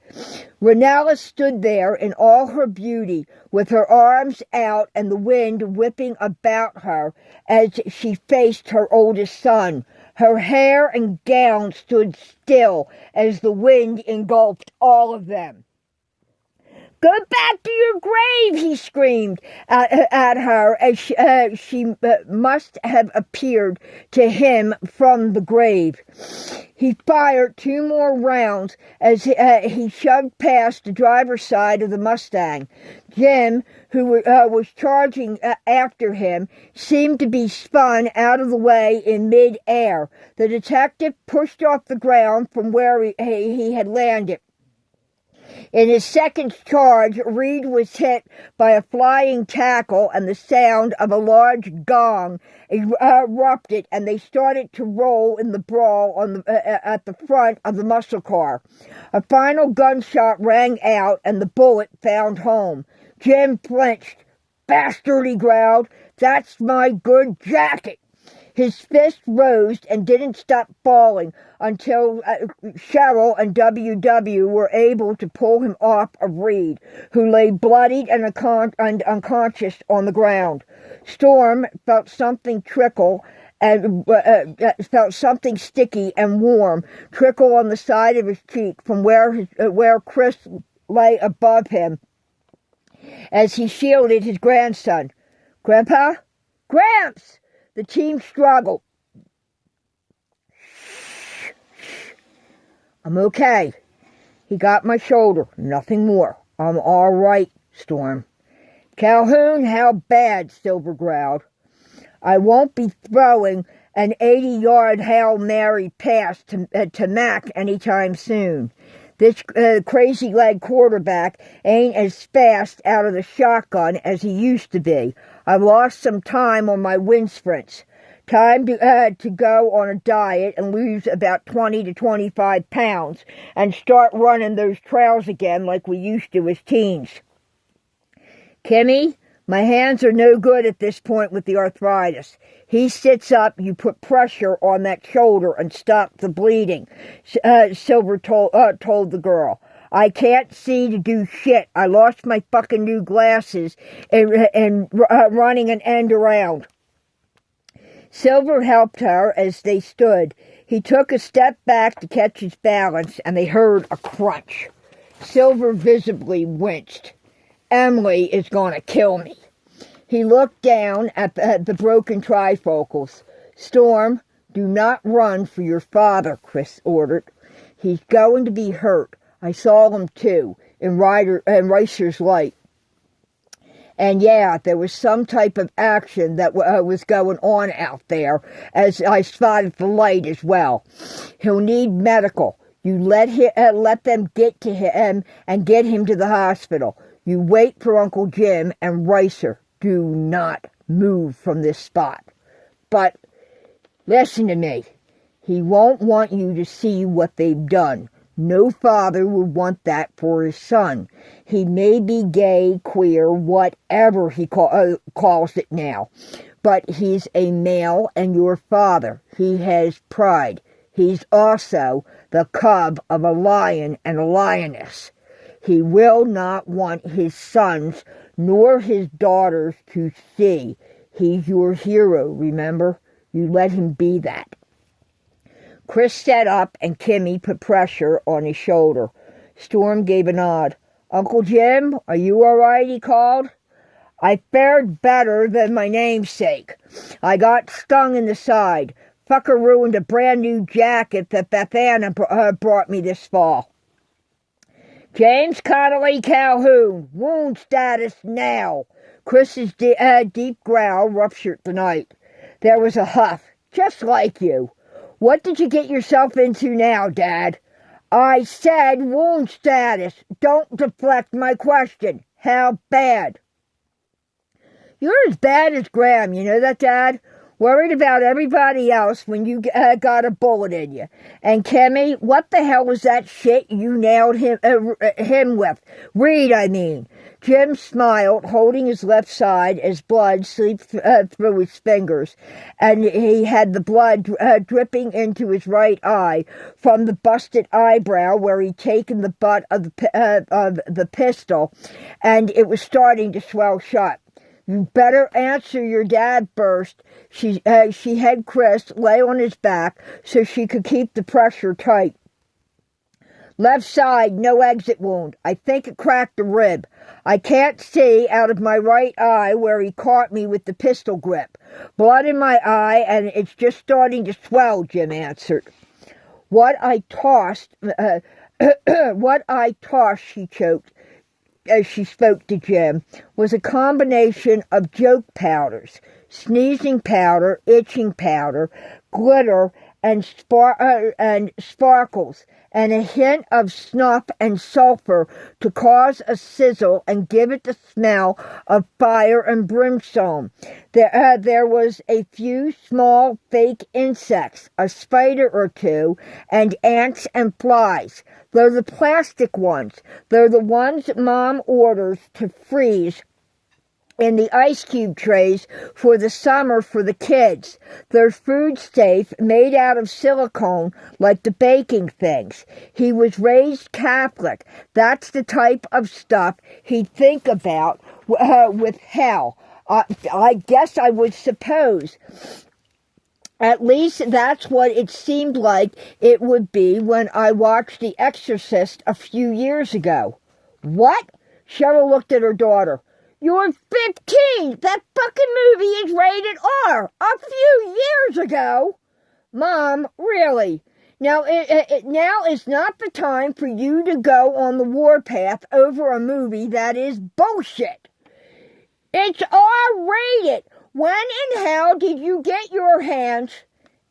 Ranella stood there in all her beauty, with her arms out and the wind whipping about her as she faced her oldest son. Her hair and gown stood still as the wind engulfed all of them. "Go back to your grave," he screamed at her as she must have appeared to him from the grave. He fired 2 more rounds as he shoved past the driver's side of the Mustang. Jim, who was charging after him, seemed to be spun out of the way in mid-air. The detective pushed off the ground from where he had landed. In his second charge, Reed was hit by a flying tackle, and the sound of a large gong erupted, and they started to roll in the brawl at the front of the muscle car. A final gunshot rang out, and the bullet found home. Jim flinched. "Bastard," he growled. "That's my good jacket." His fist rose and didn't stop falling until Cheryl and WW were able to pull him off of Reed, who lay bloodied and unconscious on the ground. Storm felt something trickle and felt something sticky and warm trickle on the side of his cheek from where Chris lay above him as he shielded his grandson. "Grandpa? Gramps!" The team struggled. "Shh. I'm okay. He got my shoulder. Nothing more. I'm all right, Storm." "Calhoun, how bad?" Silver growled. "I won't be throwing an 80-yard Hail Mary pass to Mac anytime soon. This crazy-leg quarterback ain't as fast out of the shotgun as he used to be. I've lost some time on my wind sprints. Time to go on a diet and lose about 20 to 25 pounds and start running those trails again like we used to as teens. Kimmy, my hands are no good at this point with the arthritis." He sits up, you put pressure on that shoulder and stop the bleeding, Silver told the girl. "I can't see to do shit. I lost my fucking new glasses and running an end around." Silver helped her as they stood. He took a step back to catch his balance, and they heard a crunch. Silver visibly winced. "Emily is going to kill me." He looked down at the broken trifocals. "Storm, do not run for your father," Chris ordered. "He's going to be hurt. I saw him too, in Ricer's Light. And yeah, there was some type of action that was going on out there, as I spotted the light as well. He'll need medical. You let them get to him and get him to the hospital. You wait for Uncle Jim and Ricer. Do not move from this spot. But listen to me. He won't want you to see what they've done. No father would want that for his son. He may be gay, queer, whatever he calls it now. But he's a male and your father. He has pride. He's also the cub of a lion and a lioness. He will not want his sons nor his daughters to see. He's your hero, remember? You let him be that." Chris sat up and Kimmy put pressure on his shoulder. Storm gave a nod. "Uncle Jim, are you all right?" he called. "I fared better than my namesake. I got stung in the side. Fucker ruined a brand new jacket that Beth Anna brought me this fall." "James Connolly Calhoun, wound status now." Chris's deep growl ruptured the night. There was a huff. "Just like you. What did you get yourself into now, Dad?" "I said wound status. Don't deflect my question. How bad?" "You're as bad as Ghram, you know that, Dad? Worried about everybody else when you got a bullet in you. And Kimmy, what the hell was that shit you nailed him with? Reed, I mean. Jim smiled, holding his left side as blood seeped through his fingers, and he had the blood dripping into his right eye from the busted eyebrow where he'd taken the butt of the pistol, and it was starting to swell shut. You better answer your dad first. She had Chris lay on his back so she could keep the pressure tight. Left side, no exit wound. I think it cracked a rib. I can't see out of my right eye where he caught me with the pistol grip. Blood in my eye, and it's just starting to swell, Jim answered. What I tossed, she choked as she spoke to Jim, was a combination of joke powders, sneezing powder, itching powder, glitter, and sparkles, and a hint of snuff and sulfur to cause a sizzle and give it the smell of fire and brimstone. There was a few small fake insects, a spider or two, and ants and flies. They're the plastic ones. They're the ones Mom orders to freeze in the ice cube trays for the summer for the kids. They're food safe, made out of silicone, like the baking things. He was raised Catholic. That's the type of stuff he'd think about with hell. I guess I would suppose. At least that's what it seemed like it would be when I watched The Exorcist a few years ago. What? Cheryl looked at her daughter. You're 15. That fucking movie is rated R. A few years ago. Mom, really? Now is not the time for you to go on the warpath over a movie that is bullshit. It's R-rated. When in hell did you get your hands?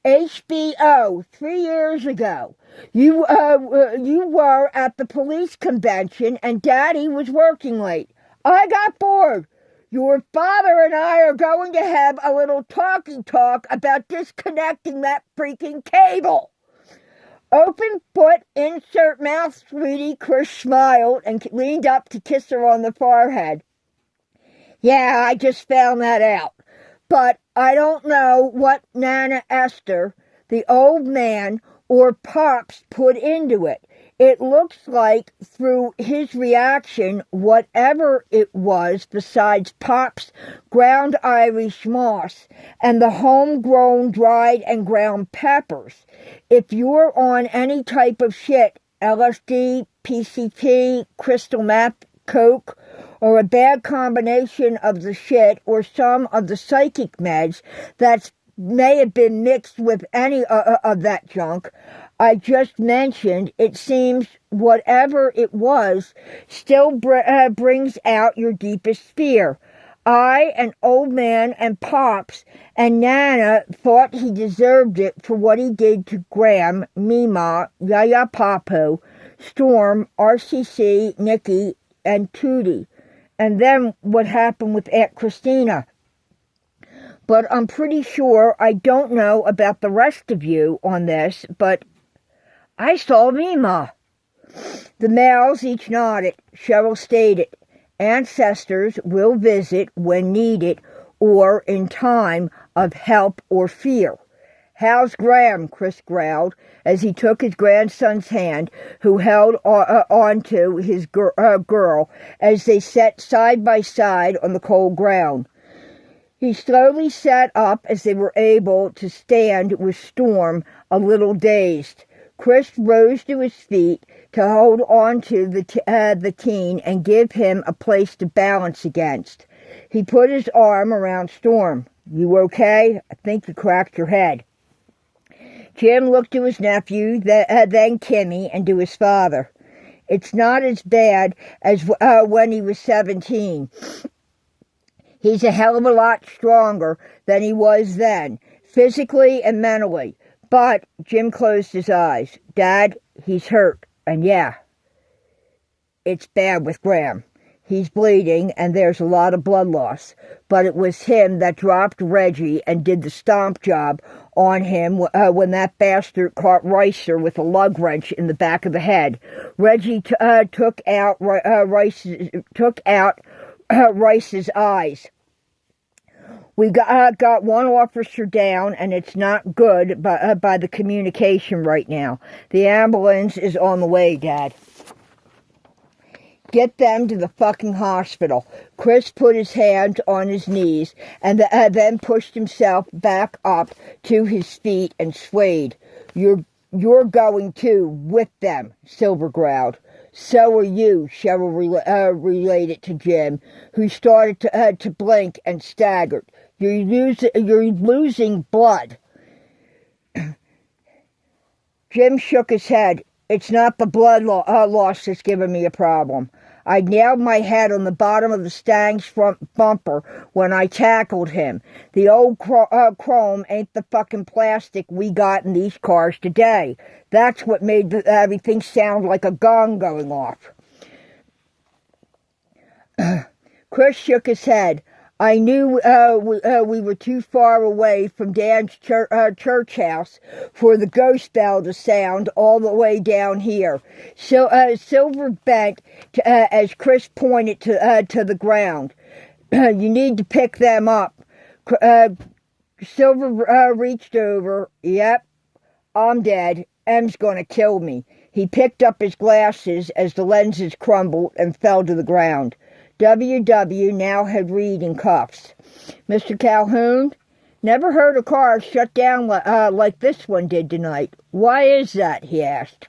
HBO 3 years ago. You were at the police convention and Daddy was working late. I got bored. Your father and I are going to have a little talk about disconnecting that freaking cable. Open foot, insert mouth, sweetie. Chris smiled and leaned up to kiss her on the forehead. Yeah, I just found that out. But I don't know what Nana Esther, the old man, or Pops put into it. It looks like, through his reaction, whatever it was besides Pop's ground Irish moss and the homegrown dried and ground peppers. If you're on any type of shit, LSD, PCP, crystal meth, coke, or a bad combination of the shit or some of the psychic meds that may have been mixed with any of that junk I just mentioned, it seems whatever it was still brings out your deepest fear. I, an old man, and Pops, and Nana thought he deserved it for what he did to Ghram, Mima, Yaya Papu, Storm, RCC, Nikki, and Tootie. And then what happened with Aunt Christina. But I'm pretty sure I don't know about the rest of you on this, but I saw Mima. The males each nodded. Cheryl stated, ancestors will visit when needed or in time of help or fear. How's Ghram? Chris growled as he took his grandson's hand, who held onto his girl as they sat side by side on the cold ground. He slowly sat up as they were able to stand with Storm, a little dazed. Chris rose to his feet to hold on to the teen and give him a place to balance against. He put his arm around Storm. You okay? I think you cracked your head. Jim looked to his nephew, then Kimmy, and to his father. It's not as bad as when he was 17. He's a hell of a lot stronger than he was then, physically and mentally. But Jim closed his eyes. Dad, he's hurt. And yeah, it's bad with Ghram. He's bleeding, and there's a lot of blood loss. But it was him that dropped Reggie and did the stomp job on him when that bastard caught Ricer with a lug wrench in the back of the head. Reggie took out Rice's eyes. We got one officer down, and it's not good by the communication right now. The ambulance is on the way, Dad. Get them to the fucking hospital. Chris put his hands on his knees and then pushed himself back up to his feet and swayed. You're going too, with them, Silver growled. So are you, Cheryl relayed to Jim, who started to blink and staggered. You're losing blood. Jim shook his head. It's not the blood loss that's giving me a problem. I nailed my head on the bottom of the Stang's front bumper when I tackled him. The old chrome ain't the fucking plastic we got in these cars today. That's what made everything sound like a gong going off. Chris shook his head. I knew we were too far away from Dan's church house for the ghost bell to sound all the way down here. So Silver bent as Chris pointed to the ground. You need to pick them up. Silver reached over. Yep, I'm dead. M's gonna kill me. He picked up his glasses as the lenses crumbled and fell to the ground. W.W. now had Reed in cuffs. Mr. Calhoun? Never heard a car shut down like this one did tonight. Why is that? He asked.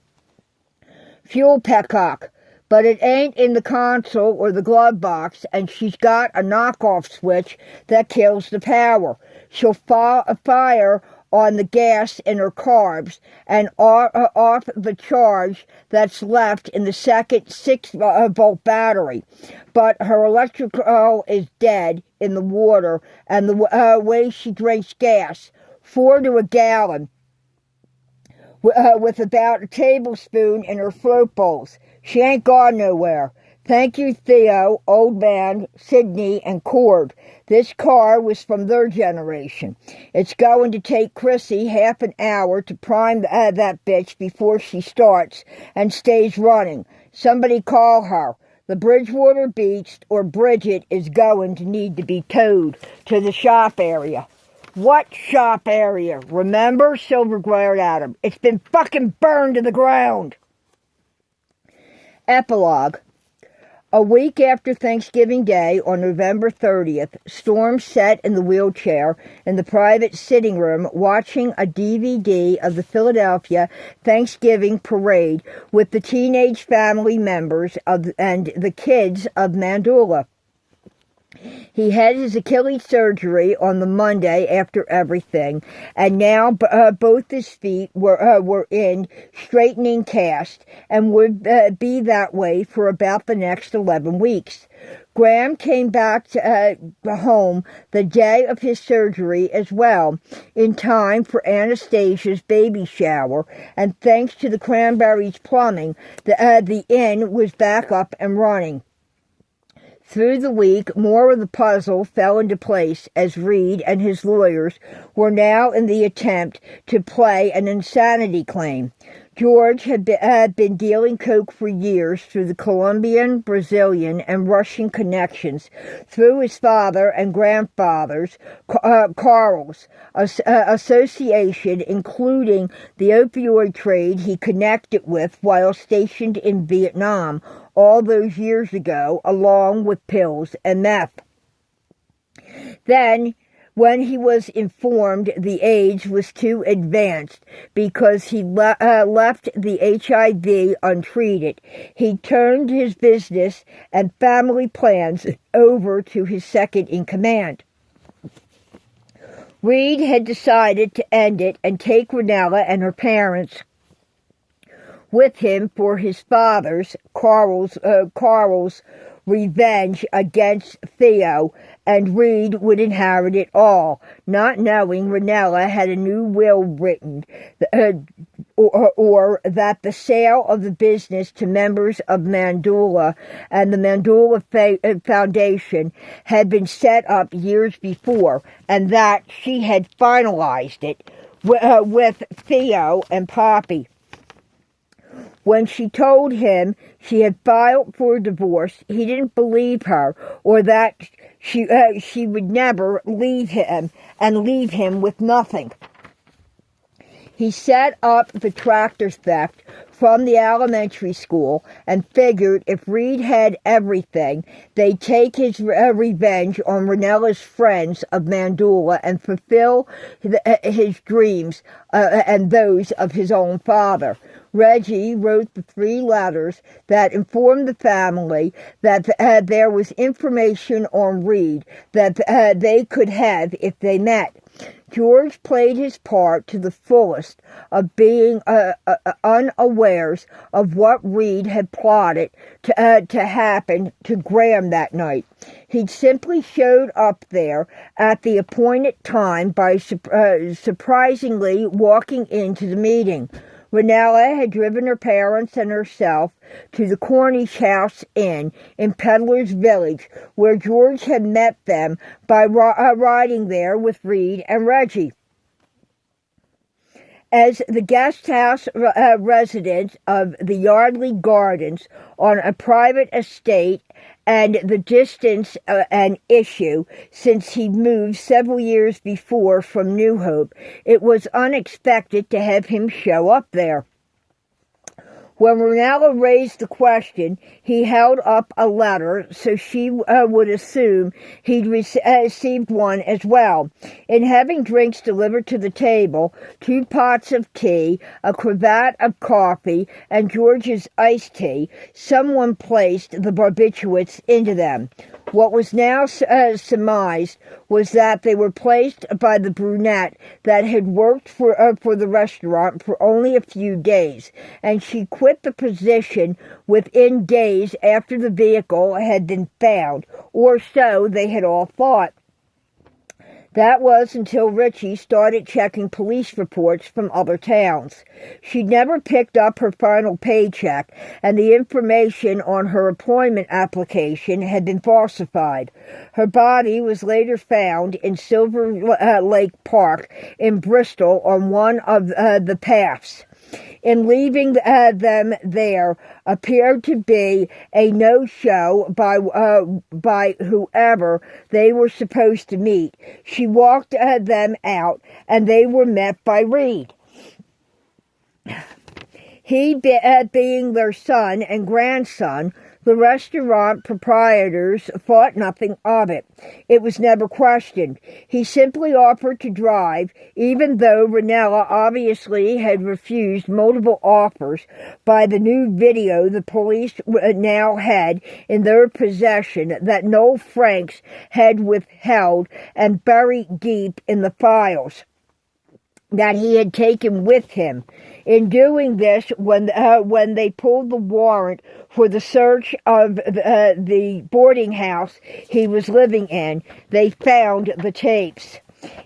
Fuel, Peacock. But it ain't in the console or the glove box, and she's got a knockoff switch that kills the power. She'll fire on the gas in her carbs and off the charge that's left in the second 6-volt battery. But her electrical is dead in the water and the way she drinks gas, 4 to a gallon, with about a tablespoon in her float bowls. She ain't gone nowhere. Thank you, Theo, Old Man, Sidney, and Cord. This car was from their generation. It's going to take Chrissy half an hour to prime that bitch before she starts and stays running. Somebody call her. The Bridgewater Beast or Bridget is going to need to be towed to the shop area. What shop area? Remember? Silver glared at him. It's been fucking burned to the ground. Epilogue. A week after Thanksgiving Day, on November 30th, Storm sat in the wheelchair in the private sitting room watching a DVD of the Philadelphia Thanksgiving Parade with the teenage family members and the kids of Mandula. He had his Achilles surgery on the Monday after everything, and now both his feet were in straightening cast and would be that way for about the next 11 weeks. Ghram came back to home the day of his surgery as well, in time for Anastasia's baby shower, and thanks to the Cranberries Plumbing, the inn was back up and running. Through the week, more of the puzzle fell into place as Reed and his lawyers were now in the attempt to play an insanity claim. George had been dealing coke for years through the Colombian, Brazilian, and Russian connections through his father and grandfather's, Carl's, association, including the opioid trade he connected with while stationed in Vietnam all those years ago, along with pills and meth. Then, when he was informed the age was too advanced because he left the HIV untreated, he turned his business and family plans over to his second-in-command. Reed had decided to end it and take Ranella and her parents with him for his father's, Carl's revenge against Theo, and Reed would inherit it all, not knowing Ranella had a new will written or that the sale of the business to members of Mandula and the Mandula Foundation had been set up years before, and that she had finalized it with Theo and Poppy. When she told him she had filed for divorce, he didn't believe her, or that she would never leave him and leave him with nothing. He set up the tractor theft from the elementary school and figured if Reed had everything, they'd take his revenge on Renella's friends of Mandula and fulfill his dreams and those of his own father. Reggie wrote the 3 letters that informed the family that there was information on Reed that they could have if they met. George played his part to the fullest of being unawares of what Reed had plotted to happen to Ghram that night. He simply showed up there at the appointed time by surprisingly walking into the meeting. Renella had driven her parents and herself to the Cornish House Inn in Peddler's Village, where George had met them by riding there with Reed and Reggie. As the guest house residence of the Yardley Gardens on a private estate, and the distance an issue since he'd moved several years before from New Hope, it was unexpected to have him show up there. When Renella raised the question, he held up a letter so she would assume he'd received one as well. In having drinks delivered to the table, 2 pots of tea, a cravat of coffee, and George's iced tea, someone placed the barbiturates into them. What was now surmised was that they were placed by the brunette that had worked for the restaurant for only a few days, and she quit the position within days after the vehicle had been found, or so they had all thought. That was until Richie started checking police reports from other towns. She'd never picked up her final paycheck, and the information on her employment application had been falsified. Her body was later found in Silver Lake Park in Bristol on one of the paths. In leaving them there appeared to be a no-show by whoever they were supposed to meet. She walked them out, and they were met by Reed. He being their son and grandson, the restaurant proprietors thought nothing of it. It was never questioned. He simply offered to drive, even though Renella obviously had refused multiple offers by the new video the police now had in their possession that Noel Franks had withheld and buried deep in the files that he had taken with him. In doing this, when they pulled the warrant for the search of the boarding house he was living in, they found the tapes.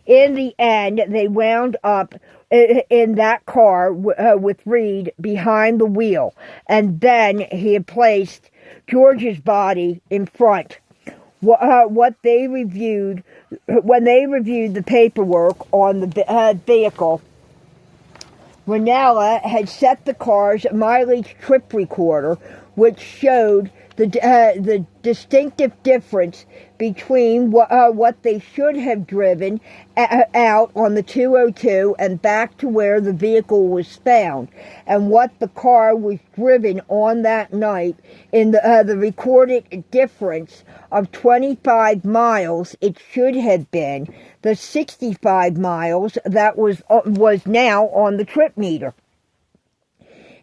In the end, they wound up in that car with Reed behind the wheel, and then he had placed George's body in front. When they reviewed the paperwork on the vehicle, Renella had set the car's mileage trip recorder, which showed the distinctive difference between what they should have driven out on the 202 and back to where the vehicle was found, and what the car was driven on that night. In the recorded difference of 25 miles it should have been the 65 miles that was now on the trip meter.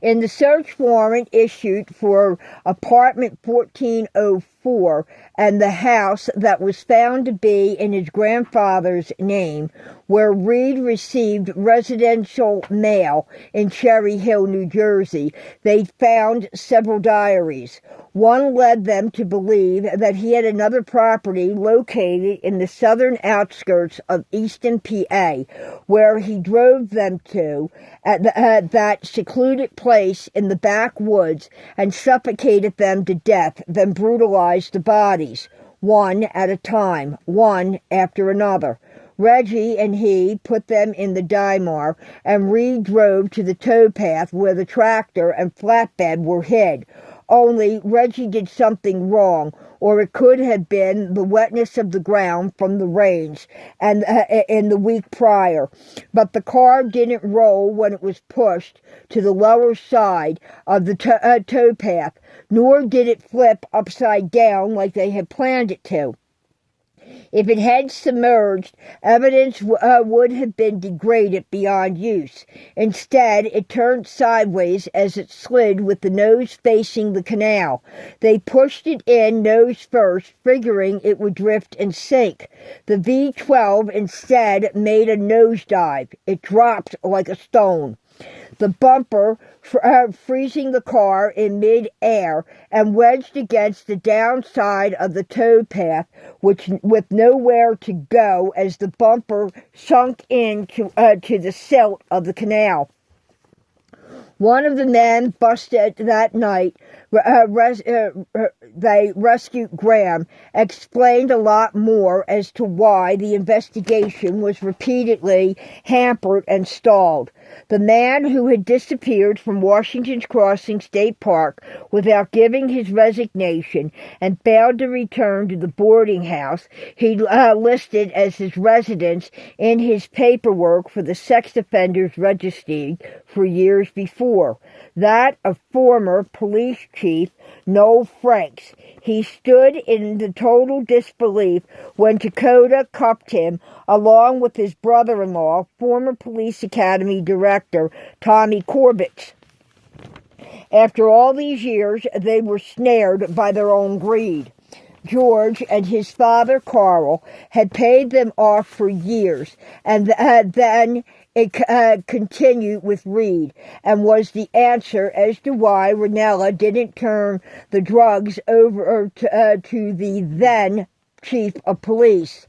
In the search warrant issued for apartment 1404 before, and the house that was found to be in his grandfather's name, where Reed received residential mail in Cherry Hill, New Jersey, they found several diaries. One led them to believe that he had another property located in the southern outskirts of Easton, PA, where he drove them to at that secluded place in the backwoods and suffocated them to death, then brutalized the bodies, one at a time, one after another. Reggie and he put them in the Dymar, and Reed drove to the towpath where the tractor and flatbed were hid. Only Reggie did something wrong, or it could have been the wetness of the ground from the rains and in the week prior. But the car didn't roll when it was pushed to the lower side of the towpath, nor did it flip upside down like they had planned it to. If it had submerged, evidence would have been degraded beyond use. Instead, it turned sideways as it slid with the nose facing the canal. They pushed it in nose first, figuring it would drift and sink. The V12 instead made a nosedive. It dropped like a stone. The bumper freezing the car in mid-air and wedged against the downside of the towpath, which with nowhere to go as the bumper sunk into to the silt of the canal. One of the men busted that night, they rescued Ghram, explained a lot more as to why the investigation was repeatedly hampered and stalled. The man who had disappeared from Washington's Crossing State Park without giving his resignation and failed to return to the boarding house he listed as his residence in his paperwork for the sex offenders registry for years before. That of former police chief Noel Franks. He stood in the total disbelief when Dakota cuffed him along with his brother-in-law, former police academy director Tommy Corbett. After all these years, they were snared by their own greed. George and his father, Carl, had paid them off for years, and then it continued with Reed, and was the answer as to why Ranella didn't turn the drugs over to the then chief of police.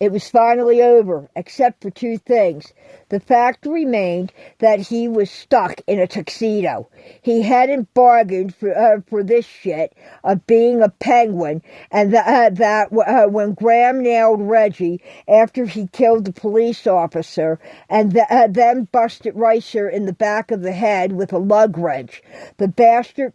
It was finally over, except for two things. The fact remained that he was stuck in a tuxedo. He hadn't bargained for this shit of being a penguin, and when Ghram nailed Reggie after he killed the police officer, and then busted Reiser in the back of the head with a lug wrench, the bastard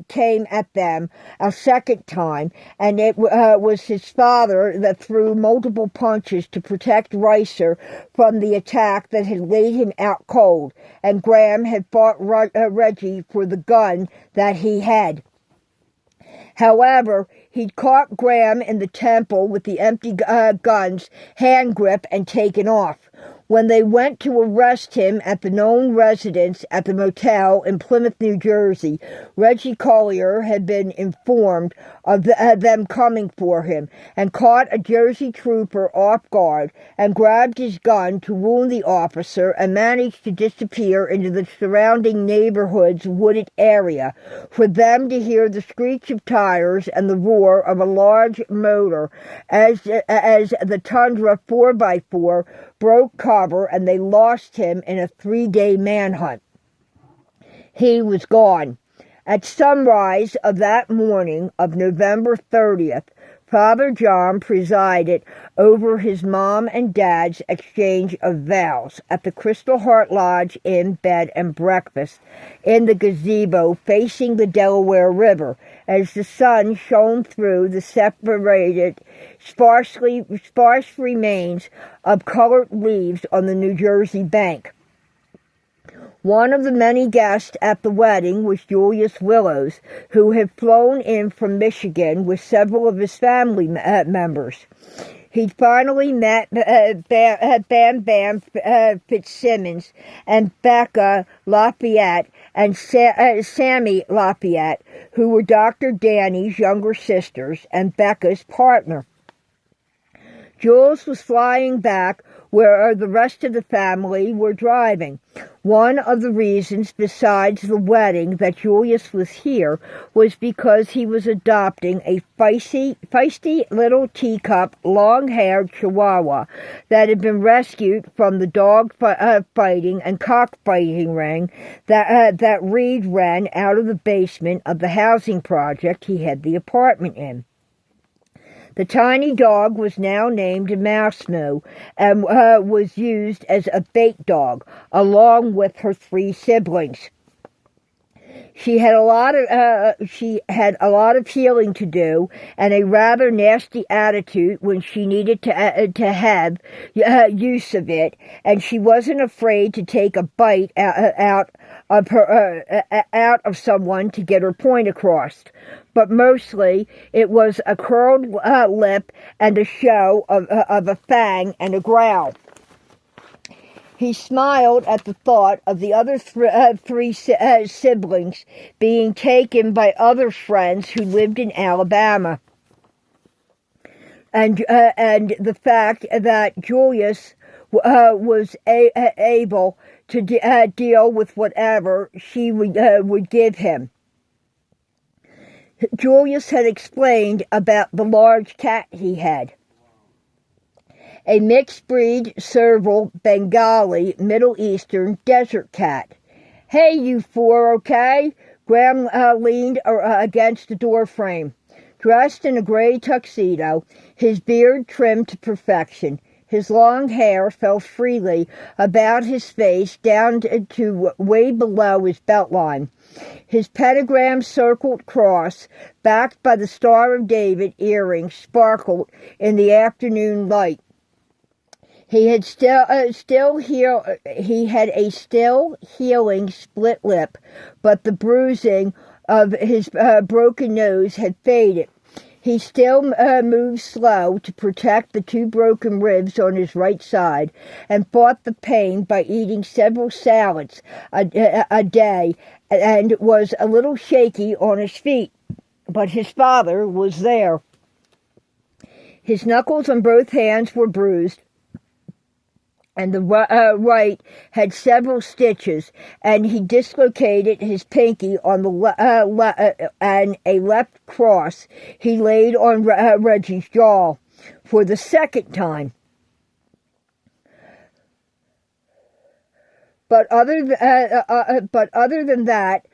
came at them a second time, and it was his father that threw multiple punches to protect Reiser from the attack that had laid him out cold, and Ghram had fought Reggie for the gun that he had. However, he'd caught Ghram in the temple with the empty gun's hand grip and taken off. When they went to arrest him at the known residence at the motel in Plymouth, New Jersey, Reggie Collier had been informed of them coming for him and caught a Jersey trooper off guard and grabbed his gun to wound the officer and managed to disappear into the surrounding neighborhood's wooded area for them to hear the screech of tires and the roar of a large motor as the Tundra 4x4 broke cover and they lost him in a 3-day manhunt. He was gone. At sunrise of that morning of November 30th, Father John presided over his mom and dad's exchange of vows at the Crystal Heart Lodge Inn bed and breakfast in the gazebo facing the Delaware River as the sun shone through the separated sparse remains of colored leaves on the New Jersey bank. One of the many guests at the wedding was Julius Willows, who had flown in from Michigan with several of his family members. He finally met Bam Bam Fitzsimmons and Becca Lafayette and Sammy Lafayette, who were Dr. Danny's younger sisters and Becca's partner. Jules was flying back where the rest of the family were driving. One of the reasons, besides the wedding, that Julius was here was because he was adopting a feisty little teacup, long-haired Chihuahua that had been rescued from the dog fighting and cockfighting ring that Reed ran out of the basement of the housing project he had the apartment in. The tiny dog was now named Mouse Moo and was used as a bait dog, along with her 3 siblings. She had a lot of healing to do and a rather nasty attitude when she needed to have use of it, and she wasn't afraid to take a bite out of someone to get her point across. But mostly it was a curled lip and a show of a fang and a growl. He smiled at the thought of the other 3 siblings being taken by other friends who lived in Alabama, and the fact that Julius was able to deal with whatever she would give him. Julius had explained about the large cat he had. A mixed-breed, serval, Bengali, Middle Eastern desert cat. "Hey, you 4, okay?" Ghram leaned against the doorframe. Dressed in a gray tuxedo, his beard trimmed to perfection, his long hair fell freely about his face down to way below his beltline. His pentagram-circled cross, backed by the Star of David earring, sparkled in the afternoon light. He had a still healing split lip, but the bruising of his broken nose had faded. He still moved slow to protect the 2 broken ribs on his right side, and fought the pain by eating several salads a day, and was a little shaky on his feet. But his father was there. His knuckles on both hands were bruised, and the right had several stitches, and he dislocated his pinky on the and a left cross he laid on Reggie's jaw for the second time. But other than that,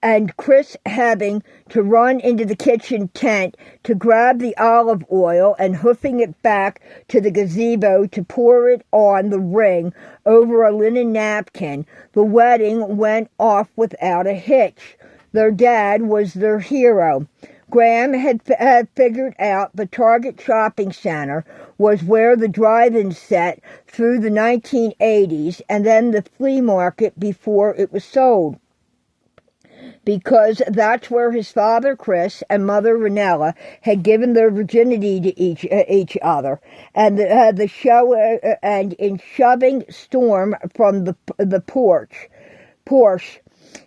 and Chris having to run into the kitchen tent to grab the olive oil and hoofing it back to the gazebo to pour it on the ring over a linen napkin, the wedding went off without a hitch. Their dad was their hero. Ghram had figured out the Target shopping center was where the drive-in set through the 1980s, and then the flea market before it was sold, because that's where his father, Chris, and mother, Ranella, had given their virginity to each other. And the show, and in shoving Storm from the porch,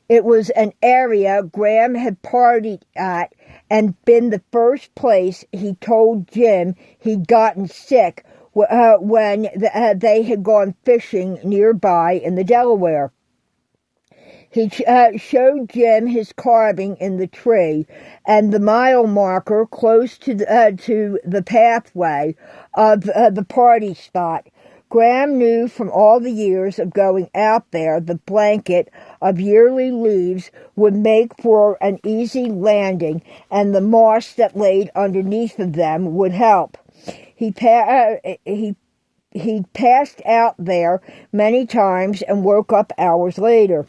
it was an area Ghram had partied at and been the first place he told Jim he'd gotten sick when they had gone fishing nearby in the Delaware. He showed Jim his carving in the tree and the mile marker close to the pathway of the party spot. Ghram knew from all the years of going out there the blanket of yearly leaves would make for an easy landing, and the moss that laid underneath of them would help. He passed out there many times and woke up hours later.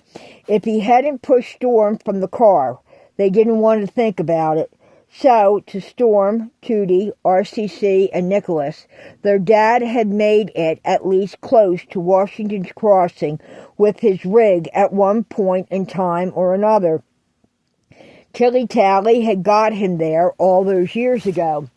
If he hadn't pushed Storm from the car, they didn't want to think about it. So, to Storm, Tootie, RCC, and Nicholas, their dad had made it at least close to Washington's Crossing with his rig at one point in time or another. Tilly Tally had got him there all those years ago.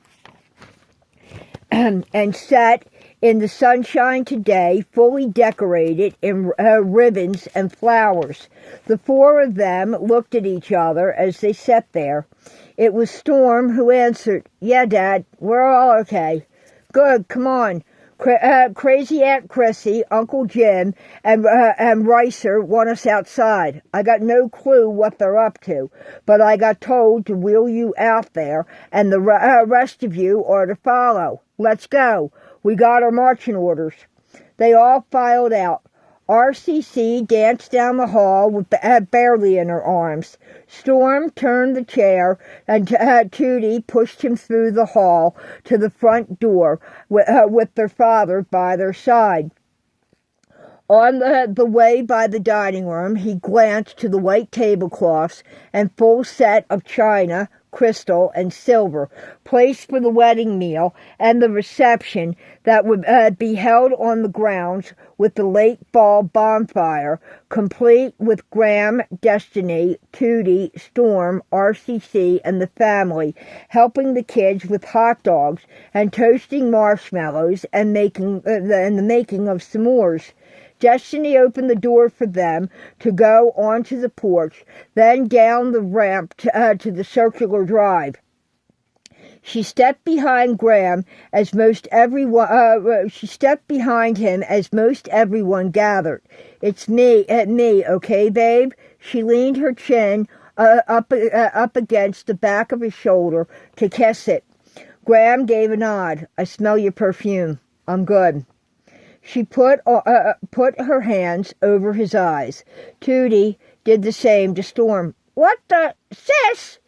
And sat in the sunshine today, fully decorated in ribbons and flowers. The four of them looked at each other as they sat there. It was Storm who answered, "Yeah, Dad, we're all okay." "Good, come on. Crazy Aunt Chrissy, Uncle Jim, and Ricer want us outside. I got no clue what they're up to, but I got told to wheel you out there, and the rest of you are to follow. Let's go. We got our marching orders." They all filed out. RCC danced down the hall with barely in her arms. Storm turned the chair, and Tootie pushed him through the hall to the front door with their father by their side. On the way by the dining room, he glanced to the white tablecloths and full set of china, crystal, and silver, placed for the wedding meal and the reception that would be held on the grounds with the late fall bonfire, complete with Ghram, Destiny, Tootie, Storm, RCC, and the family, helping the kids with hot dogs and toasting marshmallows and the making of s'mores. Destiny opened the door for them to go onto the porch, then down the ramp to the circular drive. She stepped behind Ghram as most everyone. She stepped behind him as most everyone gathered. "It's me, okay, babe?" She leaned her chin up against the back of his shoulder to kiss it. Ghram gave a nod. "I smell your perfume. I'm good." She put her hands over his eyes. Tootie did the same to Storm. "What the... Sis!"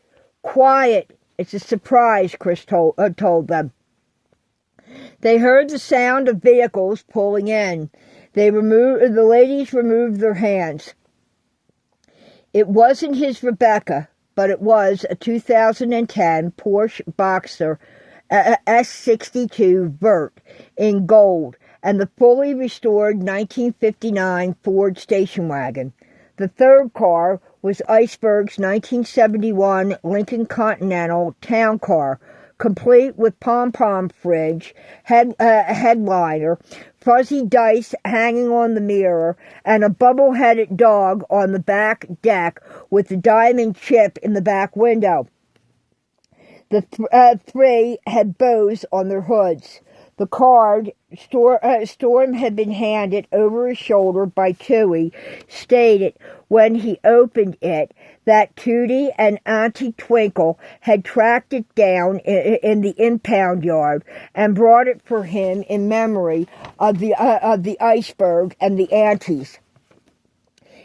"Quiet. It's a surprise," Chris told them. They heard the sound of vehicles pulling in. The ladies removed their hands. It wasn't his Rebecca, but it was a 2010 Porsche Boxer S62 Vert in gold, and the fully restored 1959 Ford station wagon. The third car was Iceberg's 1971 Lincoln Continental Town Car, complete with pom-pom fridge, headliner, fuzzy dice hanging on the mirror, and a bubble-headed dog on the back deck with the diamond chip in the back window. The three had bows on their hoods. The card Storm had been handed over his shoulder by Tootie stated when he opened it that Tootie and Auntie Twinkle had tracked it down in the impound yard and brought it for him in memory of the Iceberg and the Aunties.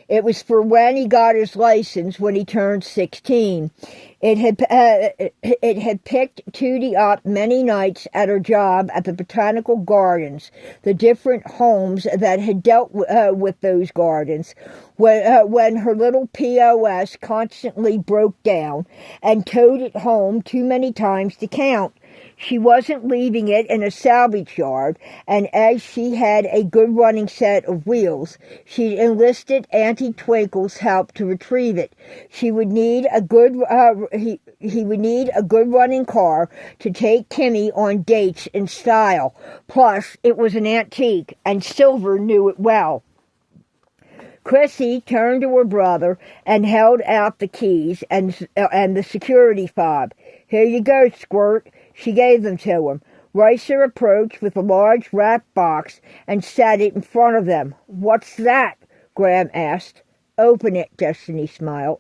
It was for when he got his license when he turned 16. It had picked Tootie up many nights at her job at the Botanical Gardens, the different homes that had dealt with those gardens, when her little POS constantly broke down and towed it home too many times to count. She wasn't leaving it in a salvage yard, and as she had a good running set of wheels, she enlisted Auntie Twinkle's help to retrieve it. He would need a good running car to take Kimmy on dates in style. Plus, it was an antique, and Silver knew it well. Chrissy turned to her brother and held out the keys and the security fob. "Here you go, Squirt." She gave them to him. Ricer approached with a large wrapped box and set it in front of them. "What's that?" Ghram asked. "Open it," Destiny smiled.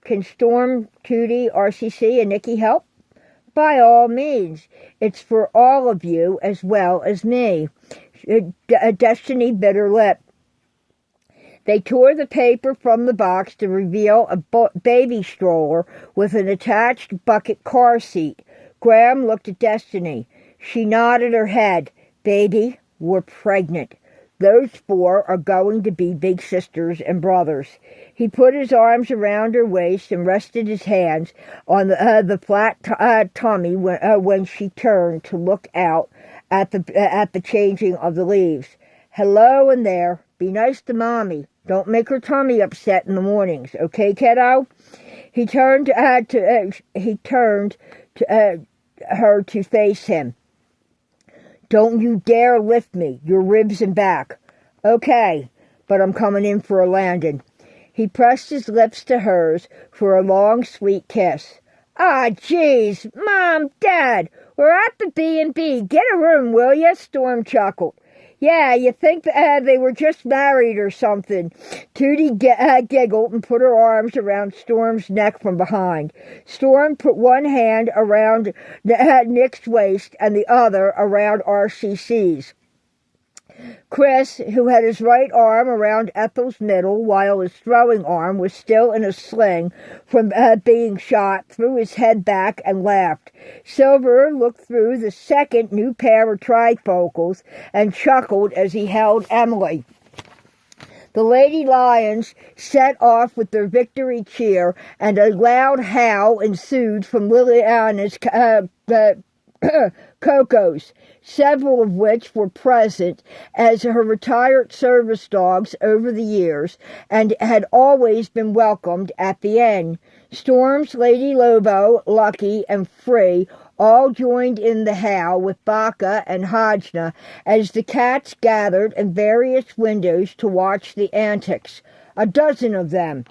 "Can Storm, Tootie, RCC, and Nikki help?" "By all means. It's for all of you as well as me." Destiny bit her lip. They tore the paper from the box to reveal a baby stroller with an attached bucket car seat. Ghram looked at Destiny. She nodded her head. "Baby, we're pregnant." Those four are going to be big sisters and brothers. He put his arms around her waist and rested his hands on the flat tummy when she turned to look out at the changing of the leaves. Hello in there. Be nice to Mommy. Don't make her tummy upset in the mornings, okay, kiddo? He turned her to face him. Don't you dare lift me, your ribs and back. Okay, but I'm coming in for a landing. He pressed his lips to hers for a long, sweet kiss. Ah, jeez, Mom, Dad, we're at the B&B. Get a room, will ya? Storm chuckled. Yeah, you think they were just married or something. Tootie giggled and put her arms around Storm's neck from behind. Storm put one hand around Nick's waist and the other around RCC's. Chris, who had his right arm around Ethel's middle while his throwing arm was still in a sling from being shot, threw his head back and laughed. Silver looked through the second new pair of trifocals and chuckled as he held Emily. The Lady Lions set off with their victory cheer, and a loud howl ensued from Liliana's Cocos, several of which were present as her retired service dogs over the years and had always been welcomed at the inn. Storm's Lady Lobo, Lucky, and Free all joined in the howl with Baka and Hajna as the cats gathered in various windows to watch the antics. A dozen of them.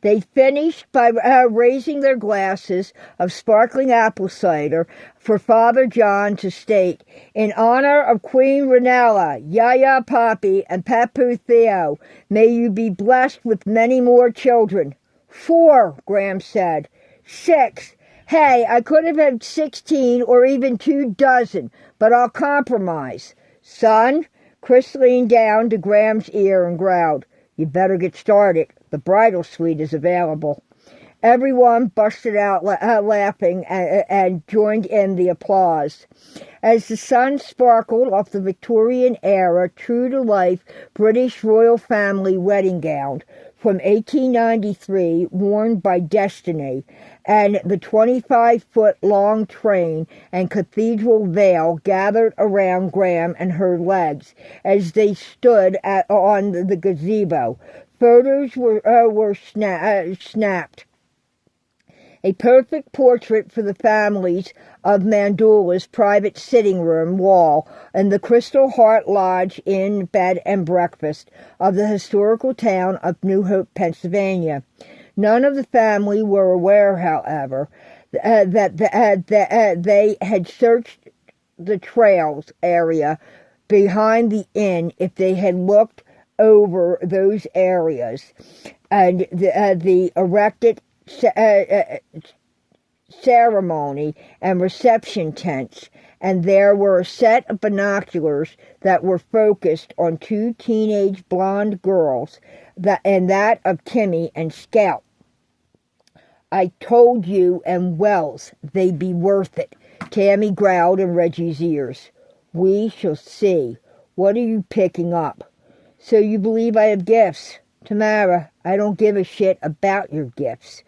They finished by raising their glasses of sparkling apple cider for Father John to state, in honor of Queen Ranella, Yaya Poppy, and Papu Theo, may you be blessed with many more children. 4, Ghram said. 6. Hey, I could have had 16 or even 24, but I'll compromise. Son, Chris leaned down to Gram's ear and growled, you better get started. The bridal suite is available. Everyone busted out laughing and joined in the applause. As the sun sparkled off the Victorian-era, true-to-life British royal family wedding gown from 1893, worn by Destiny, and the 25-foot-long train and cathedral veil gathered around Ghram and her legs as they stood on the gazebo. Photos were snapped. A perfect portrait for the families of Mandula's private sitting room wall in the Crystal Heart Lodge Inn Bed and Breakfast of the historical town of New Hope, Pennsylvania. None of the family were aware, however, that they had searched the trails area behind the inn if they had looked over those areas and the erected ceremony and reception tents, and there were a set of binoculars that were focused on 2 teenage blonde girls, and that of Timmy and Scout. I told you and Wells they'd be worth it, Tammy growled in Reggie's ears. We shall see. What are you picking up? So you believe I have gifts? Tamara, I don't give a shit about your gifts.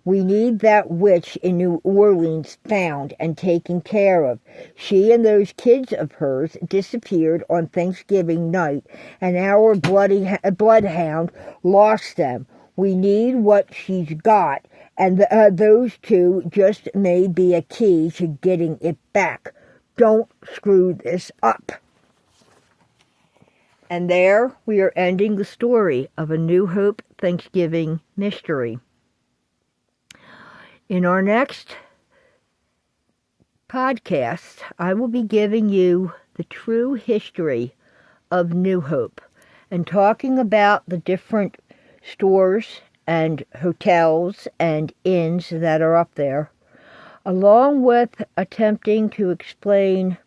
We need that witch in New Orleans found and taken care of. She and those kids of hers disappeared on Thanksgiving night, and our bloodhound lost them. We need what she's got, and those 2 just may be a key to getting it back. Don't screw this up. And there we are ending the story of A New Hope Thanksgiving mystery. In our next podcast, I will be giving you the true history of New Hope and talking about the different stores and hotels and inns that are up there, along with attempting to explain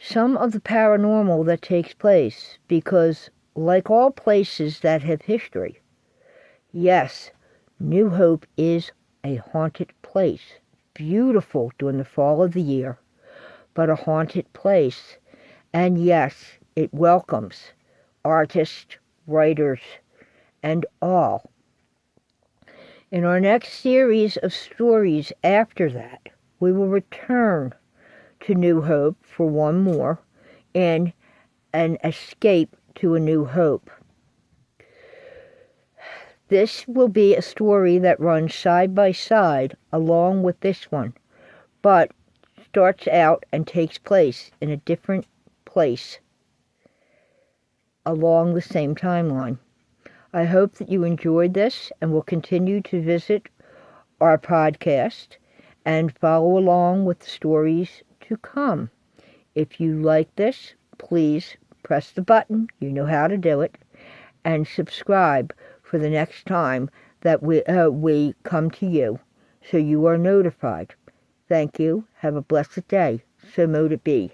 some of the paranormal that takes place, because like all places that have history, yes, New Hope is a haunted place. Beautiful during the fall of the year, but a haunted place. And yes, It welcomes artists, writers, and all. In our next series of stories after that, we will return to New Hope for one more in An Escape to a New Hope. This will be a story that runs side by side along with this one, but starts out and takes place in a different place along the same timeline. I hope that you enjoyed this and will continue to visit our podcast and follow along with the stories to come. If you like this, please press the button, you know how to do it, and subscribe for the next time that we come to you so you are notified. Thank you. Have a blessed day. So mote it be.